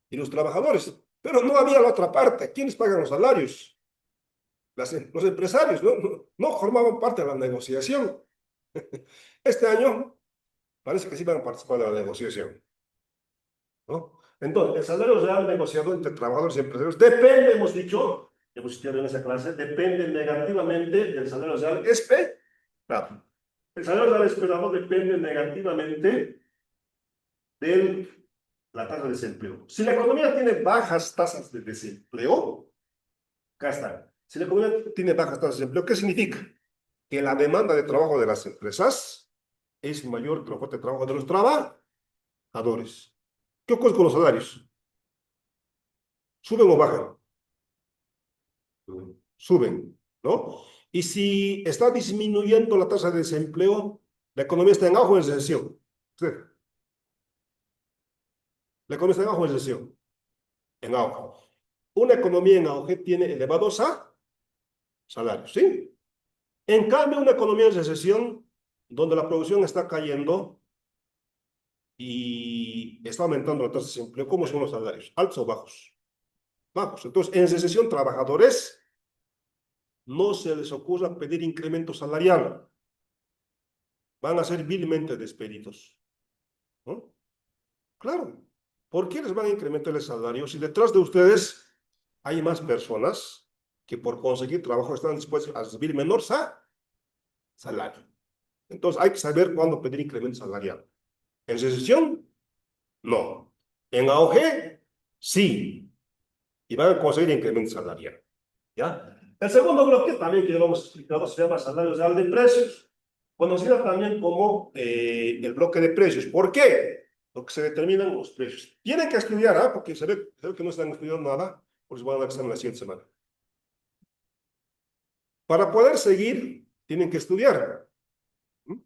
y los trabajadores. Pero no había la otra parte. ¿Quiénes pagan los salarios? Los empresarios, no formaban parte de la negociación. Este año parece que sí van a participar de la negociación, ¿no? Entonces, el salario real negociado entre trabajadores y empresarios depende, hemos dicho, hemos estudiado en esa clase, depende negativamente del salario real esperado. El salario real esperado depende negativamente de la tasa de desempleo. Si la economía tiene bajas tasas de desempleo, acá está. Si la economía tiene bajas tasas de desempleo, ¿qué significa? Que la demanda de trabajo de las empresas es mayor que la oferta de trabajo de los trabajadores. ¿Qué ocurre con los salarios? ¿Suben o bajan? Suben, ¿no? Y si está disminuyendo la tasa de desempleo, la economía está en auge o en recesión. ¿Sí? La economía está en auge o en recesión. En auge. Una economía en auge tiene elevados salarios, ¿sí? En cambio, una economía en recesión, donde la producción está cayendo, y está aumentando la tasa de desempleo. ¿Cómo son los salarios? ¿Altos o bajos? Bajos. Entonces, en recesión, trabajadores no se les ocurra pedir incremento salarial. Van a ser vilmente despedidos, ¿no? Claro. ¿Por qué les van a incrementar el salario si detrás de ustedes hay más personas que por conseguir trabajo están dispuestas a recibir menor salario? Entonces hay que saber cuándo pedir incremento salarial. ¿En recesión? No. ¿En auge? Sí. Y van a conseguir incremento salarial. ¿Ya? El segundo bloque también que ya lo hemos explicado se llama salario real de precios, conocido también como el bloque de precios. ¿Por qué? Porque se determinan los precios. Tienen que estudiar, ¿ah? Porque se ve que no están estudiando nada, pues van a dar examen la siguiente semana. Para poder seguir, tienen que estudiar. ¿Mm?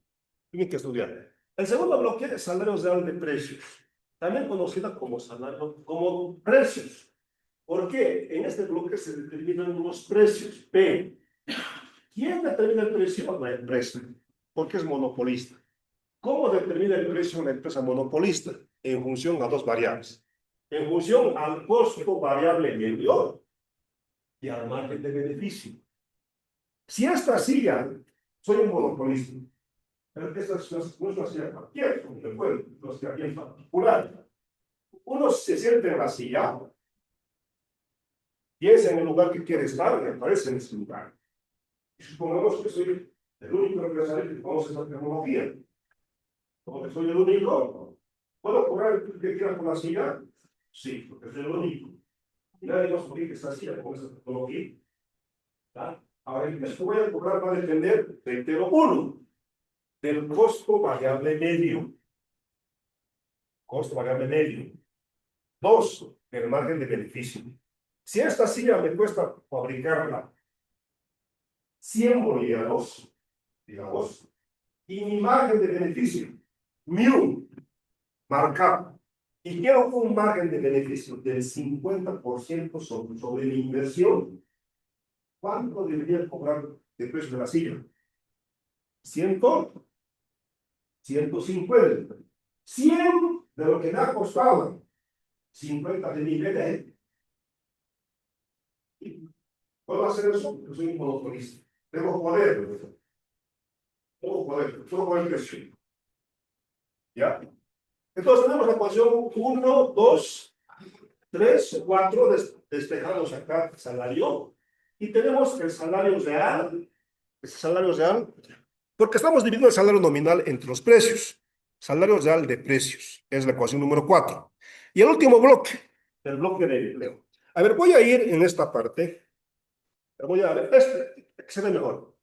Tienen que estudiar. El segundo bloque es salario real de precios, también conocida como salario, como precios. ¿Por qué? En este bloque se determinan los precios. P. ¿Quién determina el precio? La empresa, porque es monopolista. ¿Cómo determina el precio una empresa monopolista? En función a dos variables. En función al costo variable medio y al margen de beneficio. Si esta silla, soy un monopolista, pero esta no es una silla cualquiera, como le puedo, no es silla bien particular. Uno se siente en la silla, piensa en el lugar que quiere estar y aparece en ese lugar. Y supongamos que soy el único empresario que conoce esa tecnología. Como que soy el único, ¿puedo cobrar el que quiera por la silla? Sí, porque soy el único. Y nadie más puede que esta silla con esa tecnología. ¿Tá? Ahora, el precio que voy a cobrar va a depender, reitero, uno, del costo variable medio. Costo variable medio. Dos, del margen de beneficio. Si esta silla me cuesta fabricarla 100 bolivianos, digamos, y mi margen de beneficio, mu, markup, y quiero un margen de beneficio del 50% sobre mi inversión, ¿cuánto debería cobrar de precio de la silla? 100, 150, 100 de lo que me ha costado, 50 de mi BD. ¿Puedo hacer eso? Porque soy un monopolista. Tengo poder, tengo poder precio. ¿Ya? Entonces tenemos la ecuación 1, 2, 3, 4, despejamos acá el salario, y tenemos el salario real, porque estamos dividiendo el salario nominal entre los precios. Salario real de precios, es la ecuación número 4. Y el último bloque, el bloque de empleo. A ver, voy a ir en esta parte, voy a ver, que se ve mejor,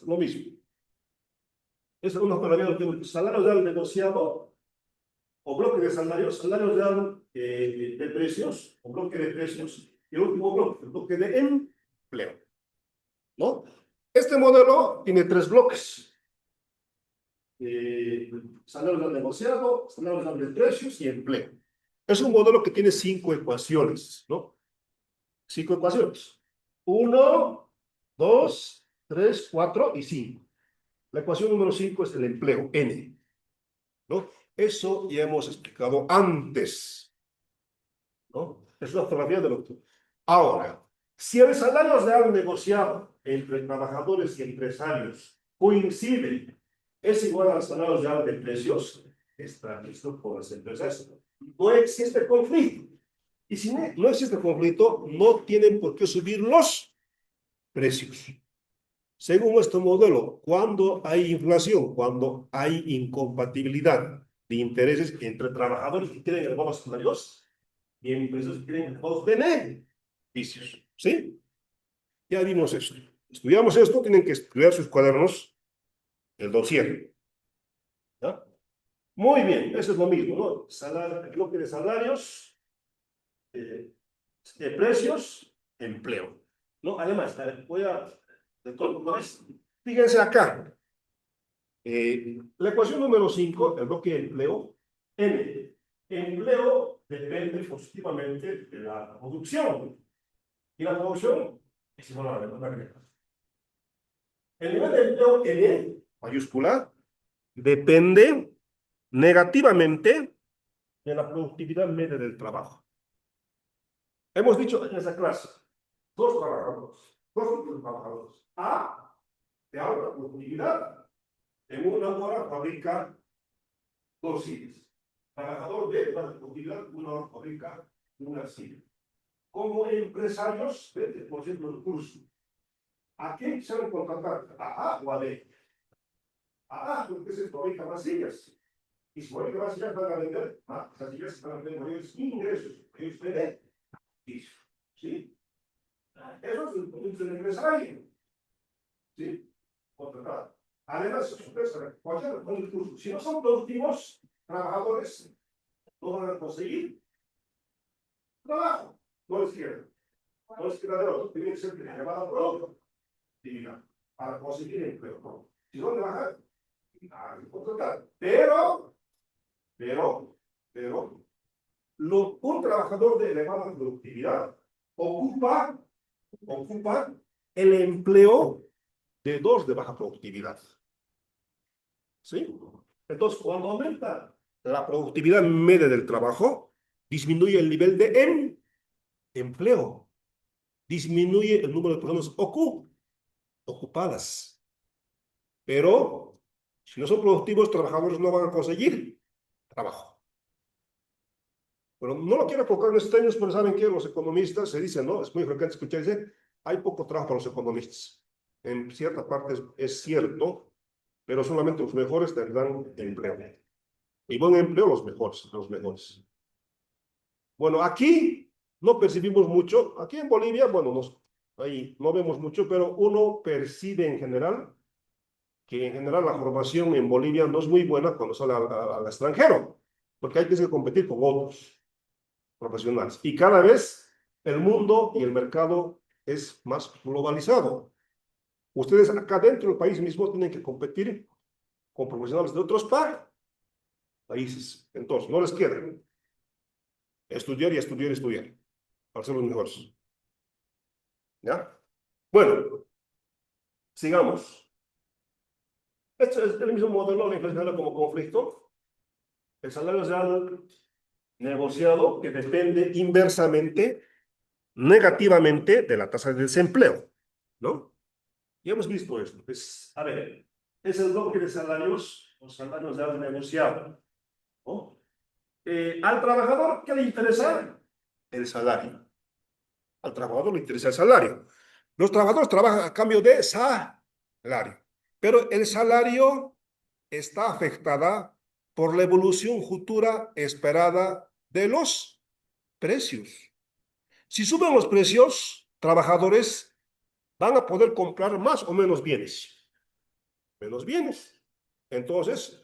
lo mismo. Es una palabra que salario real negociado, o bloque de salarios, salario real de precios, o bloque de precios, y el último bloque, el bloque de empleo. ¿No? Este modelo tiene tres bloques. Salario real negociado, salario real de precios y empleo. Es un modelo que tiene 5 ecuaciones, ¿no? 5 ecuaciones. 1, 2, 3, 4 y 5. La ecuación número 5 es el empleo, N, ¿no? Eso ya hemos explicado antes, ¿no? Es una fotografía de lo que... Ahora, si el salario real negociado entre trabajadores y empresarios coincide, es igual al salario real de precios, está listo por las empresas. No existe conflicto. Y si no existe conflicto, no tienen por qué subir los precios. Según este modelo, cuando hay inflación, cuando hay incompatibilidad de intereses entre trabajadores que quieren elevados salarios y empresas que quieren elevados beneficios. ¿Sí? Ya vimos eso. Estudiamos esto, tienen que estudiar sus cuadernos, el dossier. ¿Ya? Muy bien, eso es lo mismo, ¿no? El bloque de salarios, de precios, empleo. ¿No? Además, voy a... Fíjense acá. La ecuación número 5, el bloque de empleo, N. Empleo depende positivamente de la producción. Y la producción es igual a la demanda. El nivel de empleo N, mayúscula, depende negativamente de la productividad media del trabajo. Hemos dicho en esa clase, dos tipos de trabajadores. A, de alta productividad, en una hora fabrica 2 sillas. Trabajador de baja productividad, una hora fabrica una silla. Como empresarios, 20% del curso. ¿A quién quisieron contratar? ¿A A o a B? A A, porque se fabrica más sillas. Y si fabrica más sillas, van a vender más. Esas sillas van a tener mayores ingresos. Ellos beneficios. ¿Sí? Eso es el punto del empresario. ¿Sí? Contratar. Además, cualquier curso, si no son productivos, trabajadores no van a conseguir trabajo. No les quieren. No les queda de otro. Tienen que ser llamada productividad para conseguir empleo. ¿No? Si no trabajan, contratar. Pero, un trabajador de elevada productividad ocupa el empleo de 2 de baja productividad. ¿Sí? Entonces, cuando aumenta la productividad media del trabajo, disminuye el nivel de empleo, disminuye el número de personas ocupadas. Pero, si no son productivos, trabajadores no van a conseguir trabajo. Pero no lo quiero enfocar en estos términos, pero saben que los economistas se dicen, ¿no? Es muy frecuente escuchar, dicen, hay poco trabajo para los economistas. En cierta parte es cierto, pero solamente los mejores tendrán empleo. Y buen empleo, los mejores. Bueno, aquí no percibimos mucho. Aquí en Bolivia, bueno, ahí no vemos mucho, pero uno percibe en general que en general la formación en Bolivia no es muy buena cuando sale al extranjero, porque hay que competir con otros profesionales. Y cada vez el mundo y el mercado es más globalizado. Ustedes acá dentro del país mismo tienen que competir con profesionales de otros países. Entonces, no les queda estudiar y estudiar para ser los mejores. ¿Ya? Bueno, sigamos. Este es el mismo modelo, la inflación como conflicto. El salario real negociado que depende inversamente, negativamente de la tasa de desempleo, ¿no? Ya hemos visto esto. A ver, es el bloque de salarios, los salarios reales negociados, ¿no? Al trabajador, ¿qué le interesa? El salario. Al trabajador le interesa el salario. Los trabajadores trabajan a cambio de salario, pero el salario está afectada por la evolución futura esperada de los precios. Si suben los precios, trabajadores van a poder comprar más o menos bienes. Menos bienes. Entonces,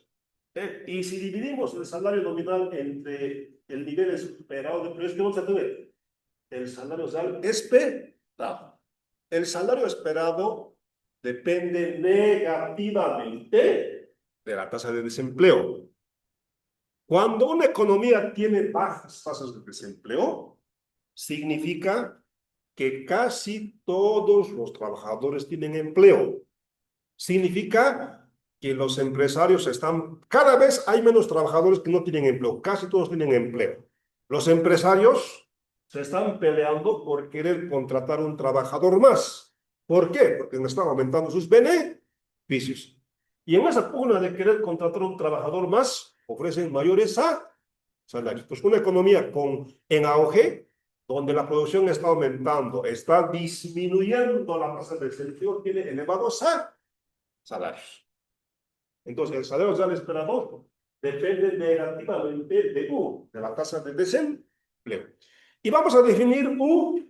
y si dividimos el salario nominal entre el nivel esperado de precios, ¿qué vamos a tener? El salario real esperado. El salario esperado depende negativamente de la tasa de desempleo. Cuando una economía tiene bajas tasas de desempleo, significa que casi todos los trabajadores tienen empleo. Significa que los empresarios cada vez hay menos trabajadores que no tienen empleo, casi todos tienen empleo. Los empresarios se están peleando por querer contratar un trabajador más. ¿Por qué? Porque están aumentando sus beneficios. Y en esa pugna de querer contratar un trabajador más, ofrecen mayores salarios. Pues una economía en auge, donde la producción está aumentando, está disminuyendo la tasa de desempleo, tiene elevados salarios. Entonces, el salario real esperado depende negativamente de la tasa de desempleo. Y vamos a definir U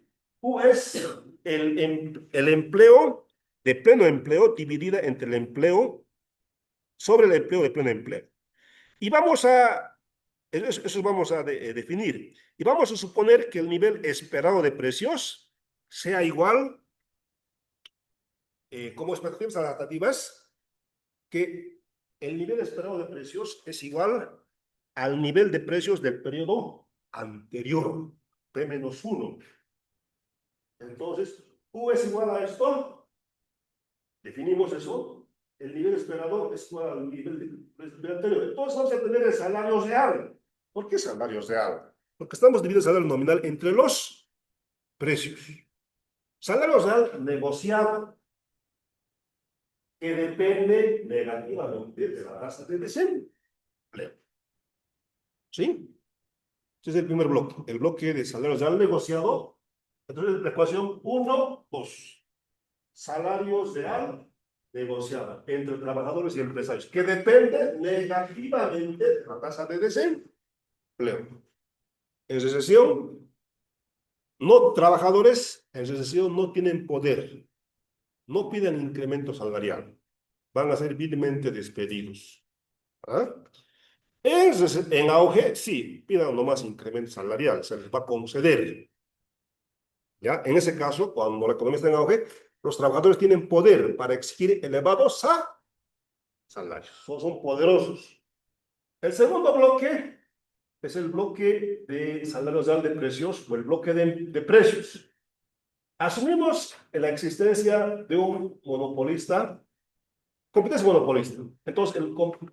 es el empleo de pleno empleo dividida entre el empleo sobre el empleo de pleno empleo. Y eso vamos a definir. Y vamos a suponer que el nivel esperado de precios sea igual, como expectativas adaptativas, que el nivel esperado de precios es igual al nivel de precios del periodo anterior, P-1. Entonces, U es igual a esto. Definimos eso. el nivel esperado es igual al nivel anterior. Entonces vamos a tener el salario real. ¿Por qué salario real? Porque estamos dividiendo el salario nominal entre los precios. Salario real negociado que depende negativamente de la tasa de desempleo. ¿Sí? Ese es el primer bloque, el bloque de salario real negociado. Entonces, la ecuación 1, 2. Salario real negociado entre trabajadores y empresarios, que depende negativamente de la tasa de desempleo. En recesión, no, trabajadores en recesión no tienen poder, no piden incremento salarial, van a ser vilmente despedidos. ¿Ah? En auge, sí, pidan nomás incremento salarial, se les va a conceder. ¿Ya? En ese caso, cuando la economía está en auge, los trabajadores tienen poder para exigir elevados salarios, son poderosos. El segundo bloque es el bloque de salarios real de precios o el bloque de precios. Asumimos la existencia de un monopolista, competencia monopolista. Entonces,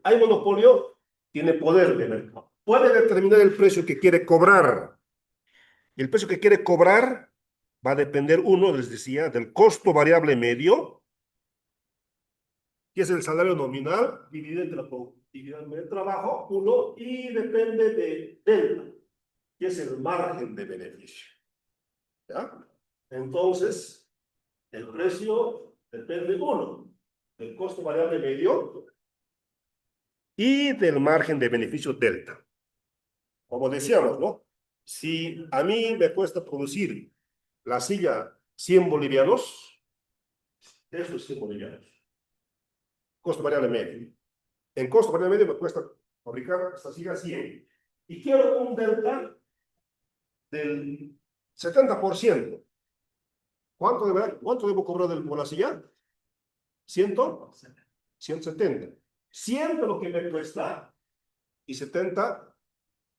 hay monopolio, tiene poder de mercado. Puede determinar el precio que quiere cobrar. Y el precio que quiere cobrar va a depender, uno, les decía, del costo variable medio, que es el salario nominal dividido entre la productividad del trabajo, uno, y depende de delta, que es el margen de beneficio. ¿Ya? Entonces, el precio depende, uno, del costo variable medio y del margen de beneficio delta. Como decíamos, ¿no? Si a mí me cuesta producir la silla 100 bolivianos, eso es 100 bolivianos. Costo variable medio. En costo variable medio me cuesta fabricar esta silla 100. Y quiero un delta del 70%. ¿Cuánto debo cobrar por la silla? 170. 100 de lo que me cuesta y 70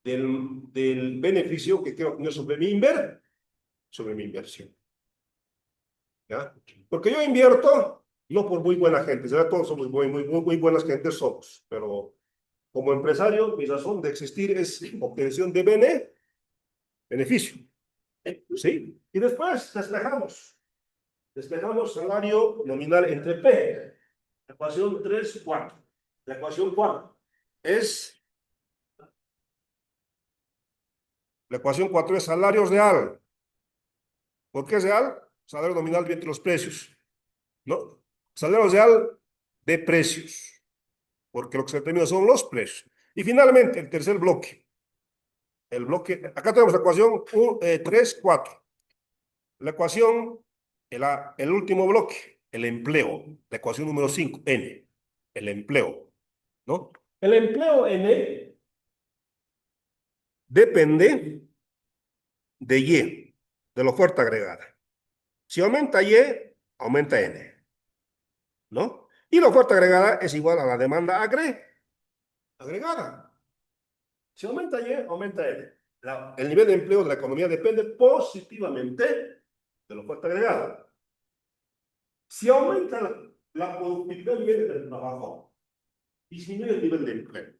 del beneficio que quiero obtener sobre mi inversión. ¿Ya? Porque yo invierto, no por muy buena gente, ¿verdad? Todos somos muy buenas gentes somos, pero como empresario, mi razón de existir es obtención de beneficio. ¿Sí? Y después despejamos salario nominal entre P. Ecuación 3, 4. La ecuación 4 es, la ecuación 4 es salario real. ¿Por qué es real? Salario nominal viene entre los precios, ¿no? Salario real de precios, porque lo que se determina son los precios. Y finalmente, el tercer bloque. El bloque, acá tenemos la ecuación 3, 4. La ecuación, el último bloque, el empleo. La ecuación número 5, N. El empleo, ¿no? El empleo N depende de Y, de la oferta agregada. Si aumenta Y, aumenta N, ¿no? Y la oferta agregada es igual a la demanda agregada. Si aumenta Y, aumenta N. El nivel de empleo de la economía depende positivamente de la oferta agregada. Si aumenta la productividad del nivel del trabajo, disminuye el nivel de empleo.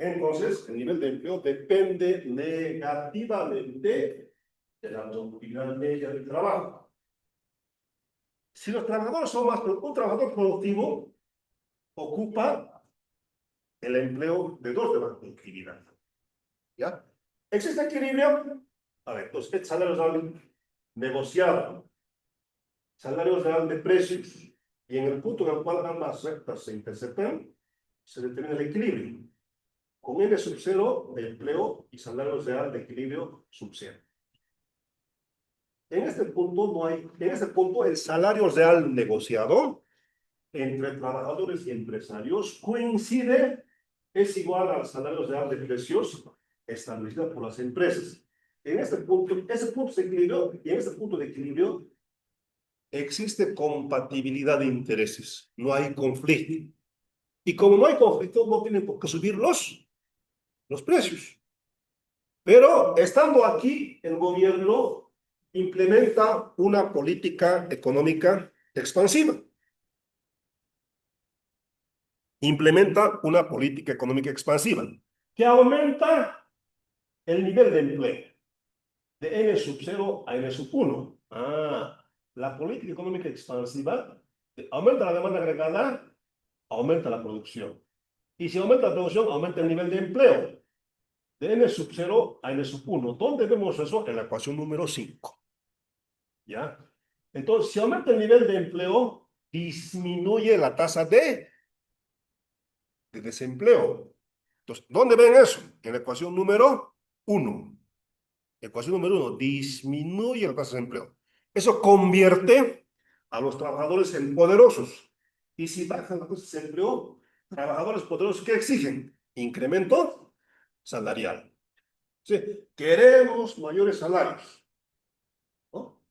Entonces, el nivel de empleo depende negativamente de la productividad media del trabajo. Si los trabajadores son más, un trabajador productivo ocupa el empleo de dos de la productividad. ¿Ya? ¿Existe equilibrio? A ver, entonces, el salario real negociado, salario real de precios, y en el punto en el cual ambas rectas se interceptan, se determina el equilibrio. Con N sub 0 de empleo y salario real de equilibrio sub 0. En este punto el salario real negociado entre trabajadores y empresarios coincide, es igual al salario real de precios establecido por las empresas. En ese punto de equilibrio, y en este punto de equilibrio existe compatibilidad de intereses, no hay conflicto. Y como no hay conflicto, no tienen por qué subir los precios. Pero estando aquí, el gobierno implementa una política económica expansiva. implementa una política económica expansiva que aumenta el nivel de empleo de n sub 0 a n sub 1. La política económica expansiva aumenta la demanda agregada, aumenta la producción. Y si aumenta la producción, aumenta el nivel de empleo de n sub 0 a n sub 1. ¿Dónde vemos eso? En la ecuación número 5. ¿Ya? Entonces, si aumenta el nivel de empleo, disminuye la tasa de desempleo. Entonces, ¿dónde ven eso? En la ecuación número 1. Ecuación número 1, disminuye la tasa de desempleo. Eso convierte a los trabajadores en poderosos. Y si bajan la tasa de desempleo, trabajadores poderosos, ¿qué exigen? Incremento salarial. Sí, queremos mayores salarios, ¿no?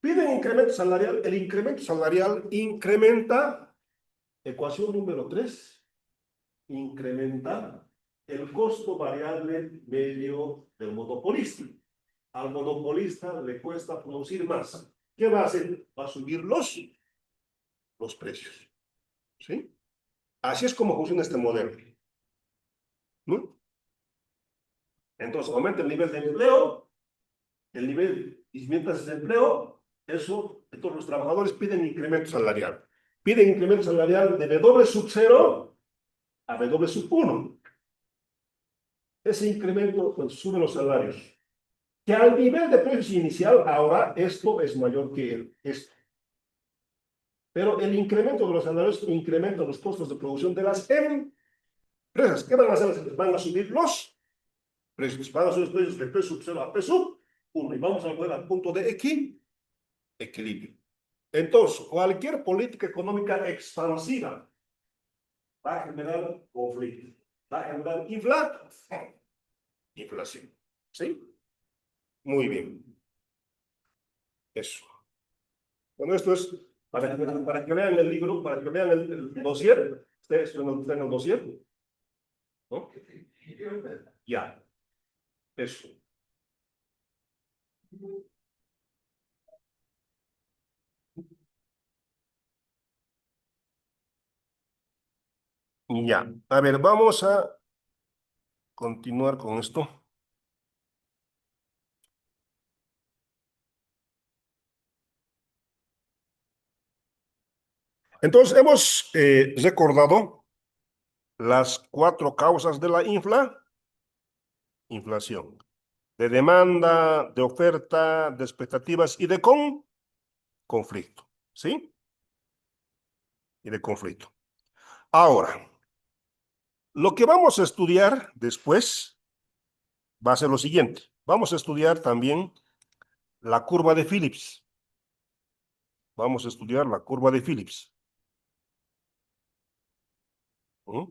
Piden incremento salarial. El incremento salarial incrementa, ecuación número 3, incrementa el costo variable medio del monopolista. Al monopolista le cuesta producir más. ¿Qué va a hacer? Va a subir los precios. ¿Sí? Así es como funciona este modelo, ¿no? Entonces, aumenta el nivel de empleo, el nivel disminuye el desempleo, eso, entonces los trabajadores piden incremento salarial. Piden incremento salarial de W sub 0 a W sub 1. Ese incremento pues, sube los salarios. Que al nivel de precios inicial, ahora esto es mayor que esto. Pero el incremento de los salarios incrementa los costos de producción de las empresas. ¿Qué van a hacer? Van a subir los precios. Van a subir los precios de P sub 0 a P sub 1. Y vamos a volver al punto de equilibrio. Entonces, cualquier política económica expansiva va a generar conflicto, va a generar inflación. ¿Sí? Muy bien. Eso. Bueno, esto es para que lean el libro, para que lean el dossier. Ustedes no tienen el dossier, ¿no? Ya, eso. Ya. A ver, vamos a continuar con esto. Entonces, hemos recordado las 4 causas de la inflación. De demanda, de oferta, de expectativas y de conflicto. ¿Sí? Y de conflicto. Ahora, lo que vamos a estudiar después va a ser lo siguiente. Vamos a estudiar también la curva de Phillips. Vamos a estudiar la curva de Phillips. ¿Mm?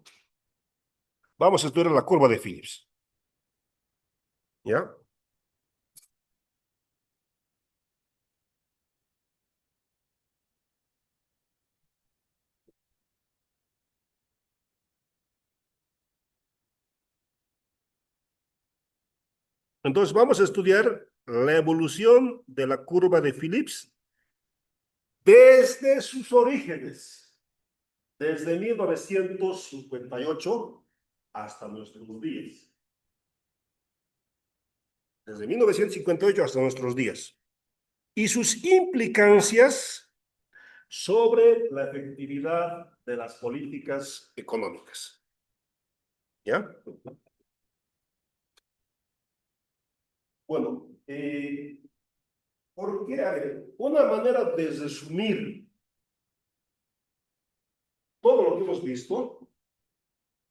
Vamos a estudiar la curva de Phillips. ¿Ya? Entonces vamos a estudiar la evolución de la curva de Phillips desde sus orígenes, desde 1958 hasta nuestros días. Desde 1958 hasta nuestros días. Y sus implicancias sobre la efectividad de las políticas económicas. ¿Ya? Bueno, ¿por qué? A ver, una manera de resumir todo lo que hemos visto.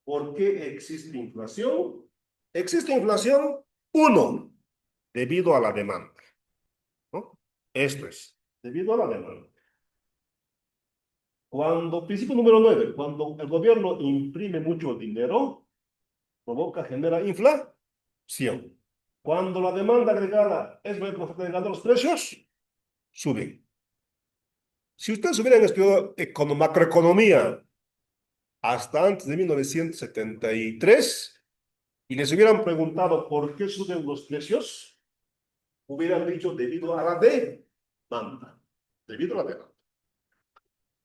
¿Por qué existe inflación? Existe inflación, uno, debido a la demanda, ¿no? Esto es, debido a la demanda. Principio número 9, cuando el gobierno imprime mucho dinero, genera inflación. Cuando la demanda agregada es mayor que la oferta agregada, los precios suben. Si ustedes hubieran estudiado macroeconomía hasta antes de 1973 y les hubieran preguntado por qué suben los precios, hubieran dicho debido a la demanda. Debido a la demanda.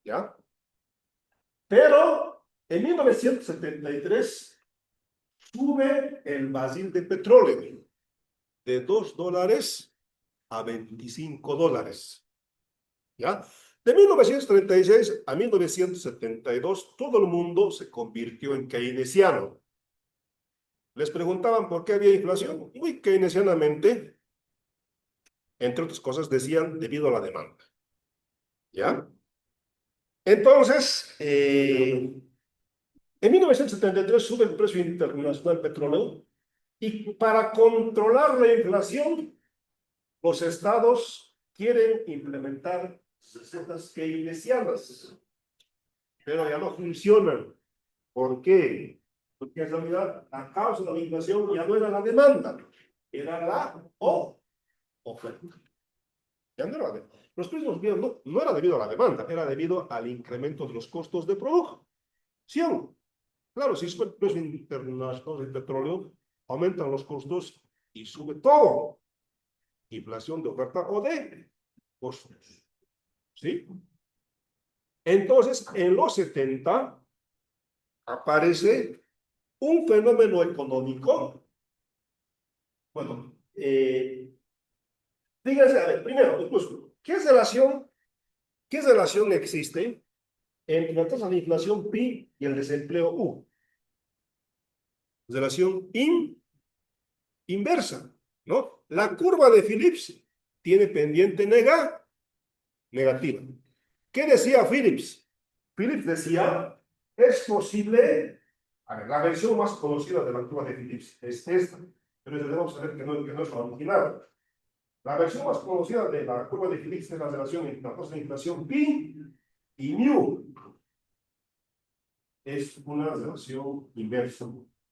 ¿Ya? Pero en 1973 sube el barril de petróleo de $2 a $25. ¿Ya? De 1936 a 1972, todo el mundo se convirtió en keynesiano. Les preguntaban por qué había inflación. Muy keynesianamente, entre otras cosas, decían debido a la demanda. ¿Ya? Entonces, en 1973 sube el precio internacional del petróleo y para controlar la inflación, los estados quieren implementar recetas keynesianas, pero ya no funcionan. ¿Por qué? Porque en realidad la causa de la inflación ya no era la demanda, era la oferta. Ya no era la demanda. Los precios no era debido a la demanda, era debido al incremento de los costos de producción. Claro, si sube el precio internacional del petróleo, aumentan los costos y sube todo. Inflación de oferta o de costos. ¿Sí? Entonces, en los 70 aparece un fenómeno económico. Bueno, fíjense, a ver, primero, incluso, qué relación existe entre la tasa de inflación pi y el desempleo U? Relación inversa, ¿no? La curva de Phillips tiene pendiente negativa. ¿Qué decía Phillips? Phillips decía, es posible, a ver, la versión más conocida de la curva de Phillips es esta, pero debemos saber que no es la original. La versión más conocida de la curva de Phillips es la relación entre la tasa de inflación pi y mu. Es una relación inversa.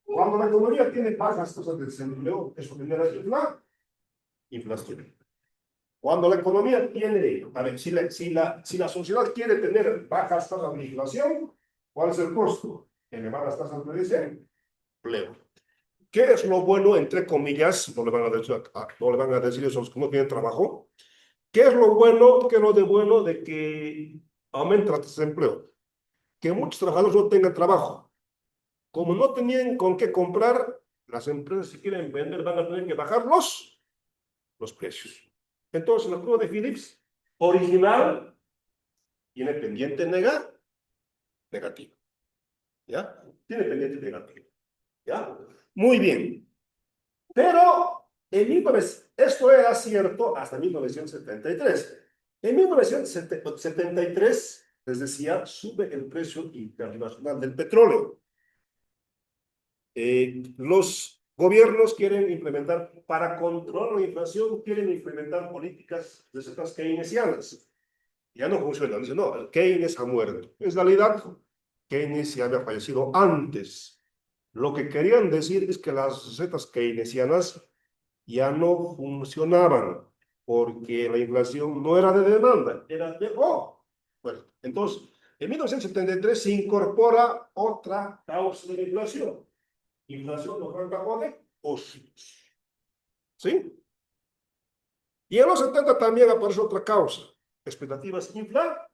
Cuando la economía tiene bajas tasas de desempleo, eso genera inflación. Cuando la economía tiene, a ver, si la sociedad quiere tener bajas tasas de inflación, ¿cuál es el costo? Elevadas tasas de desempleo. ¿Qué es lo bueno, entre comillas? No le van a decir eso a los que no tienen trabajo. ¿Qué es lo bueno? ¿Qué es lo de bueno de que aumenta el desempleo? Que muchos trabajadores no tengan trabajo. Como no tenían con qué comprar, las empresas si quieren vender van a tener que bajar los precios. Entonces, la curva de Phillips original tiene pendiente negativo. ¿Ya? Tiene pendiente negativo. ¿Ya? Muy bien. Pero esto era cierto hasta 1973. En 1973, les decía, sube el precio internacional del petróleo. Los gobiernos quieren implementar, para controlar la inflación, quieren implementar políticas de recetas keynesianas. Ya no funciona. Dicen, no, Keynes ha muerto. En realidad, Keynes ya había fallecido antes. Lo que querían decir es que las recetas keynesianas ya no funcionaban porque la inflación no era de demanda, era de bueno, entonces, en 1973 se incorpora otra causa de la inflación. Inflación de oferta o de costos. ¿Sí? Y en los 70 también aparece otra causa, expectativas inflacionarias.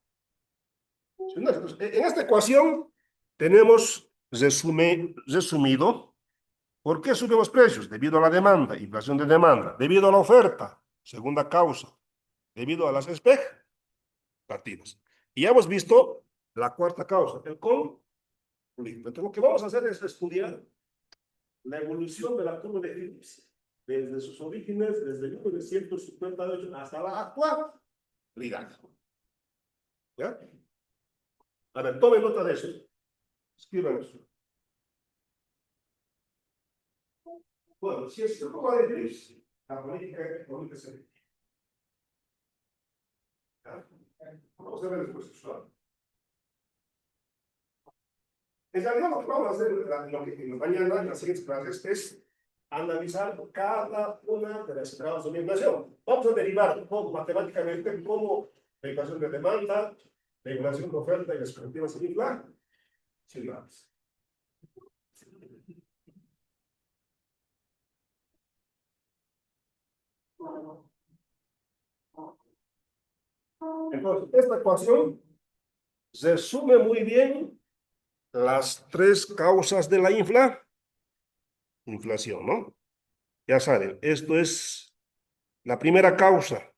En esta ecuación tenemos resumido por qué suben los precios, debido a la demanda, inflación de demanda, debido a la oferta, segunda causa, debido a las expectativas. Y ya hemos visto la cuarta causa, el conflicto. Entonces, lo que vamos a hacer es estudiar la evolución de la curva de Phillips desde sus orígenes, desde 1958 hasta la actualidad. ¿Ya? A ver, tomen nota de eso. Escriban eso. Bueno, si es curva de Phillips, la política económica se... Vamos a ver después eso. En realidad lo que vamos a hacer mañana en las siguientes clases es analizar cada una de las grados de inflación. Vamos a derivar un poco matemáticamente cómo la inflación de demanda, la inflación de oferta y las expectativas de inflación. Entonces, esta ecuación resume muy bien las tres causas de la inflación, ¿no? Ya saben, esto es la primera causa,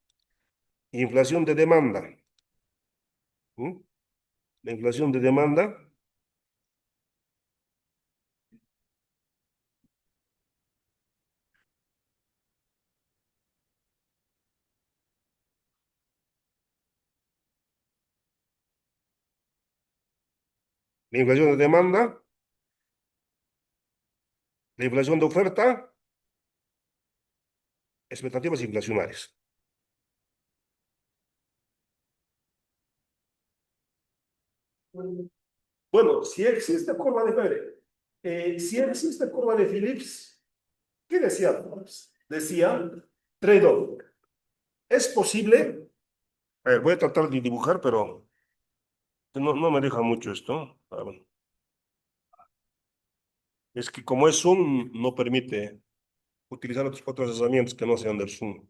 inflación de demanda. ¿Mm? La inflación de demanda, la inflación de demanda, la inflación de oferta, expectativas inflacionarias. Bueno, si existe curva de Fibonacci, si existe curva de Phillips, ¿qué decía Phillips? Decía trade-off. ¿Es posible? A ver, voy a tratar de dibujar, pero no me deja mucho esto. A ver, es que como es Zoom, no permite utilizar otros herramientas que no sean del Zoom.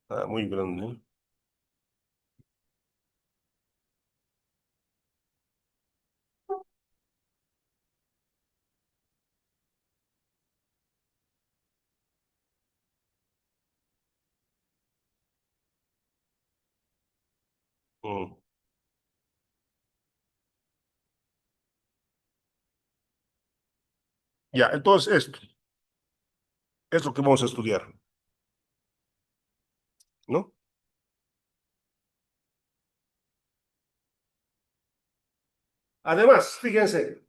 Ah, muy grande. ¿Eh? Mm. Ya, entonces esto es lo que vamos a estudiar, ¿no? Además, fíjense,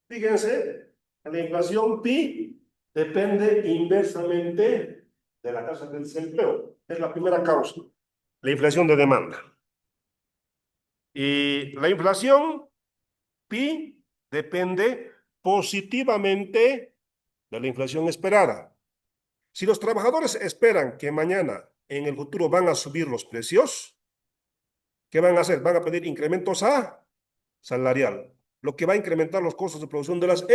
la inflación pi depende inversamente de la tasa de desempleo. Es la primera causa, la inflación de demanda. Y la inflación pi depende positivamente de la inflación esperada. Si los trabajadores esperan que mañana en el futuro van a subir los precios, ¿qué van a hacer? Van a pedir incrementos a salarial, lo que va a incrementar los costos de producción de las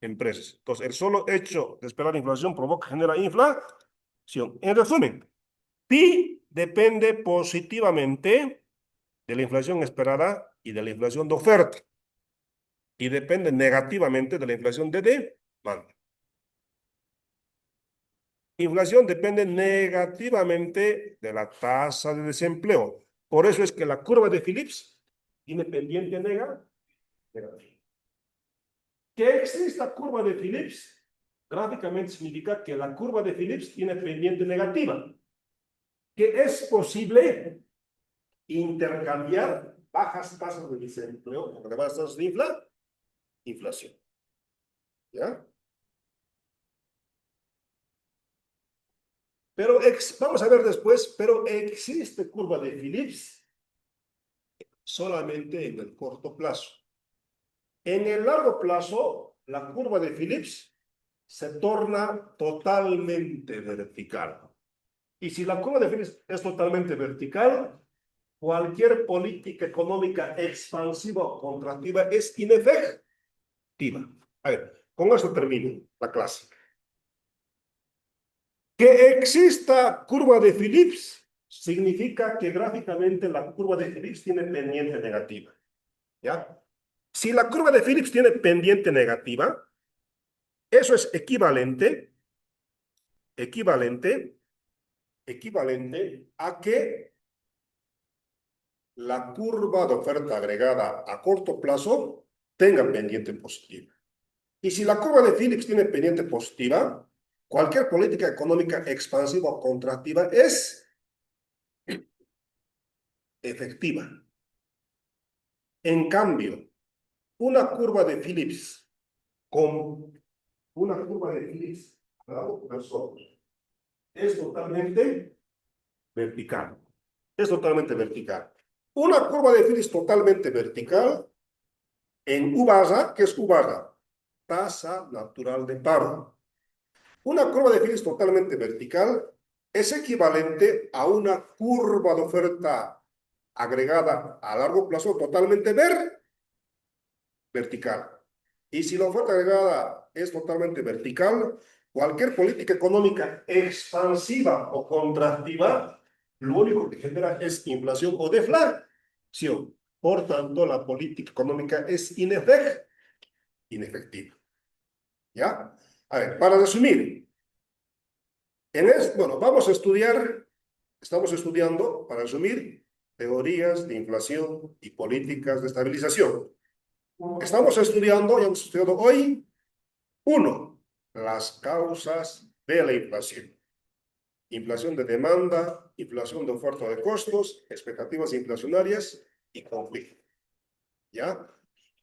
empresas. Entonces, el solo hecho de esperar inflación genera inflación. En resumen, pi depende positivamente de la inflación esperada y de la inflación de oferta, y depende negativamente de la inflación de demanda. Inflación depende negativamente de la tasa de desempleo. Por eso es que la curva de Phillips tiene pendiente negativa. Que exista curva de Phillips gráficamente significa que la curva de Phillips tiene pendiente negativa, que es posible intercambiar bajas tasas de desempleo con elevadas tasas de inflación. ¿Ya? Pero vamos a ver después, pero existe curva de Phillips solamente en el corto plazo. En el largo plazo, la curva de Phillips se torna totalmente vertical. Y si la curva de Phillips es totalmente vertical, cualquier política económica expansiva o contractiva es inefectiva. A ver, con esto termino la clase. Que exista curva de Phillips significa que gráficamente la curva de Phillips tiene pendiente negativa. ¿Ya? Si la curva de Phillips tiene pendiente negativa, eso es equivalente, equivalente a que la curva de oferta agregada a corto plazo tenga pendiente positiva. Y si la curva de Phillips tiene pendiente positiva, cualquier política económica expansiva o contractiva es efectiva. En cambio, una curva de Phillips con una curva de Phillips es totalmente vertical. Es totalmente vertical. Una curva de Phillips totalmente vertical en U barra, ¿qué es U barra? Tasa natural de paro. Una curva de Phillips totalmente vertical es equivalente a una curva de oferta agregada a largo plazo totalmente vertical. Y si la oferta agregada es totalmente vertical, cualquier política económica expansiva o contractiva, lo único que genera es inflación o deflación. Por tanto, la política económica es inefectiva. ¿Ya? A ver, para resumir, bueno, estamos estudiando, para resumir, teorías de inflación y políticas de estabilización. Estamos estudiando, ya hemos estudiado hoy, uno, las causas de la inflación. Inflación de demanda, inflación de oferta de costos, expectativas inflacionarias y conflicto. ¿Ya?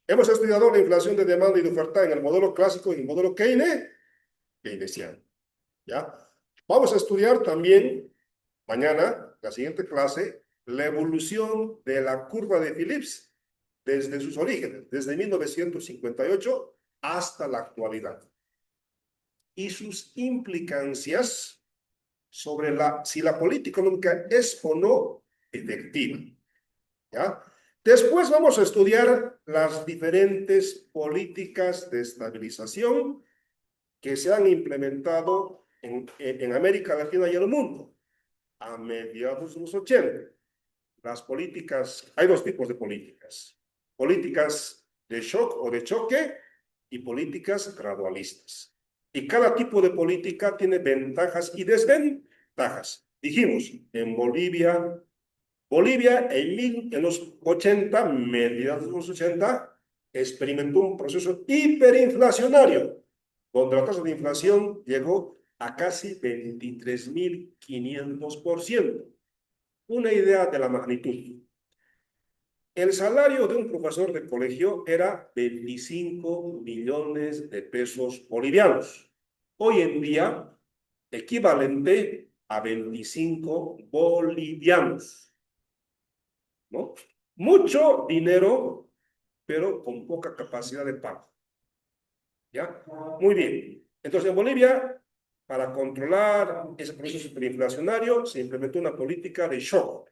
Hemos estudiado la inflación de demanda y de oferta en el modelo clásico y el modelo keynesiano. ¿Ya? Vamos a estudiar también mañana, la siguiente clase, la evolución de la curva de Phillips desde sus orígenes, desde 1958 hasta la actualidad, y sus implicancias sobre si la política económica es o no efectiva. ¿Ya? Después vamos a estudiar las diferentes políticas de estabilización que se han implementado en América Latina y en el mundo a mediados de los 80. Las políticas, hay dos tipos de políticas. Políticas de shock o de choque y políticas gradualistas. Y cada tipo de política tiene ventajas y desventajas. Dijimos, en Bolivia en los 80, mediados de los 80, experimentó un proceso hiperinflacionario, donde la tasa de inflación llegó a casi 23.500%. Una idea de la magnitud. El salario de un profesor de colegio era 25 millones de pesos bolivianos. Hoy en día, equivalente a 25 bolivianos. ¿No? Mucho dinero, pero con poca capacidad de pago. ¿Ya? Muy bien. Entonces, en Bolivia, para controlar ese proceso hiperinflacionario, se implementó una política de shock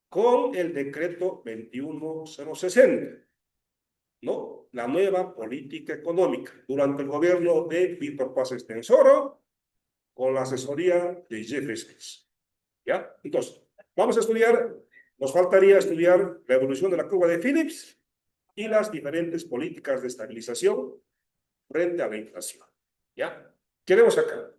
con el decreto 21060, ¿no? La nueva política económica durante el gobierno de Víctor Paz Estenssoro, con la asesoría de Jeffrey Sachs. ¿Ya? Entonces, vamos a estudiar, nos faltaría estudiar la evolución de la curva de Phillips y las diferentes políticas de estabilización frente a la inflación. ¿Ya? ¿Qué vemos acá?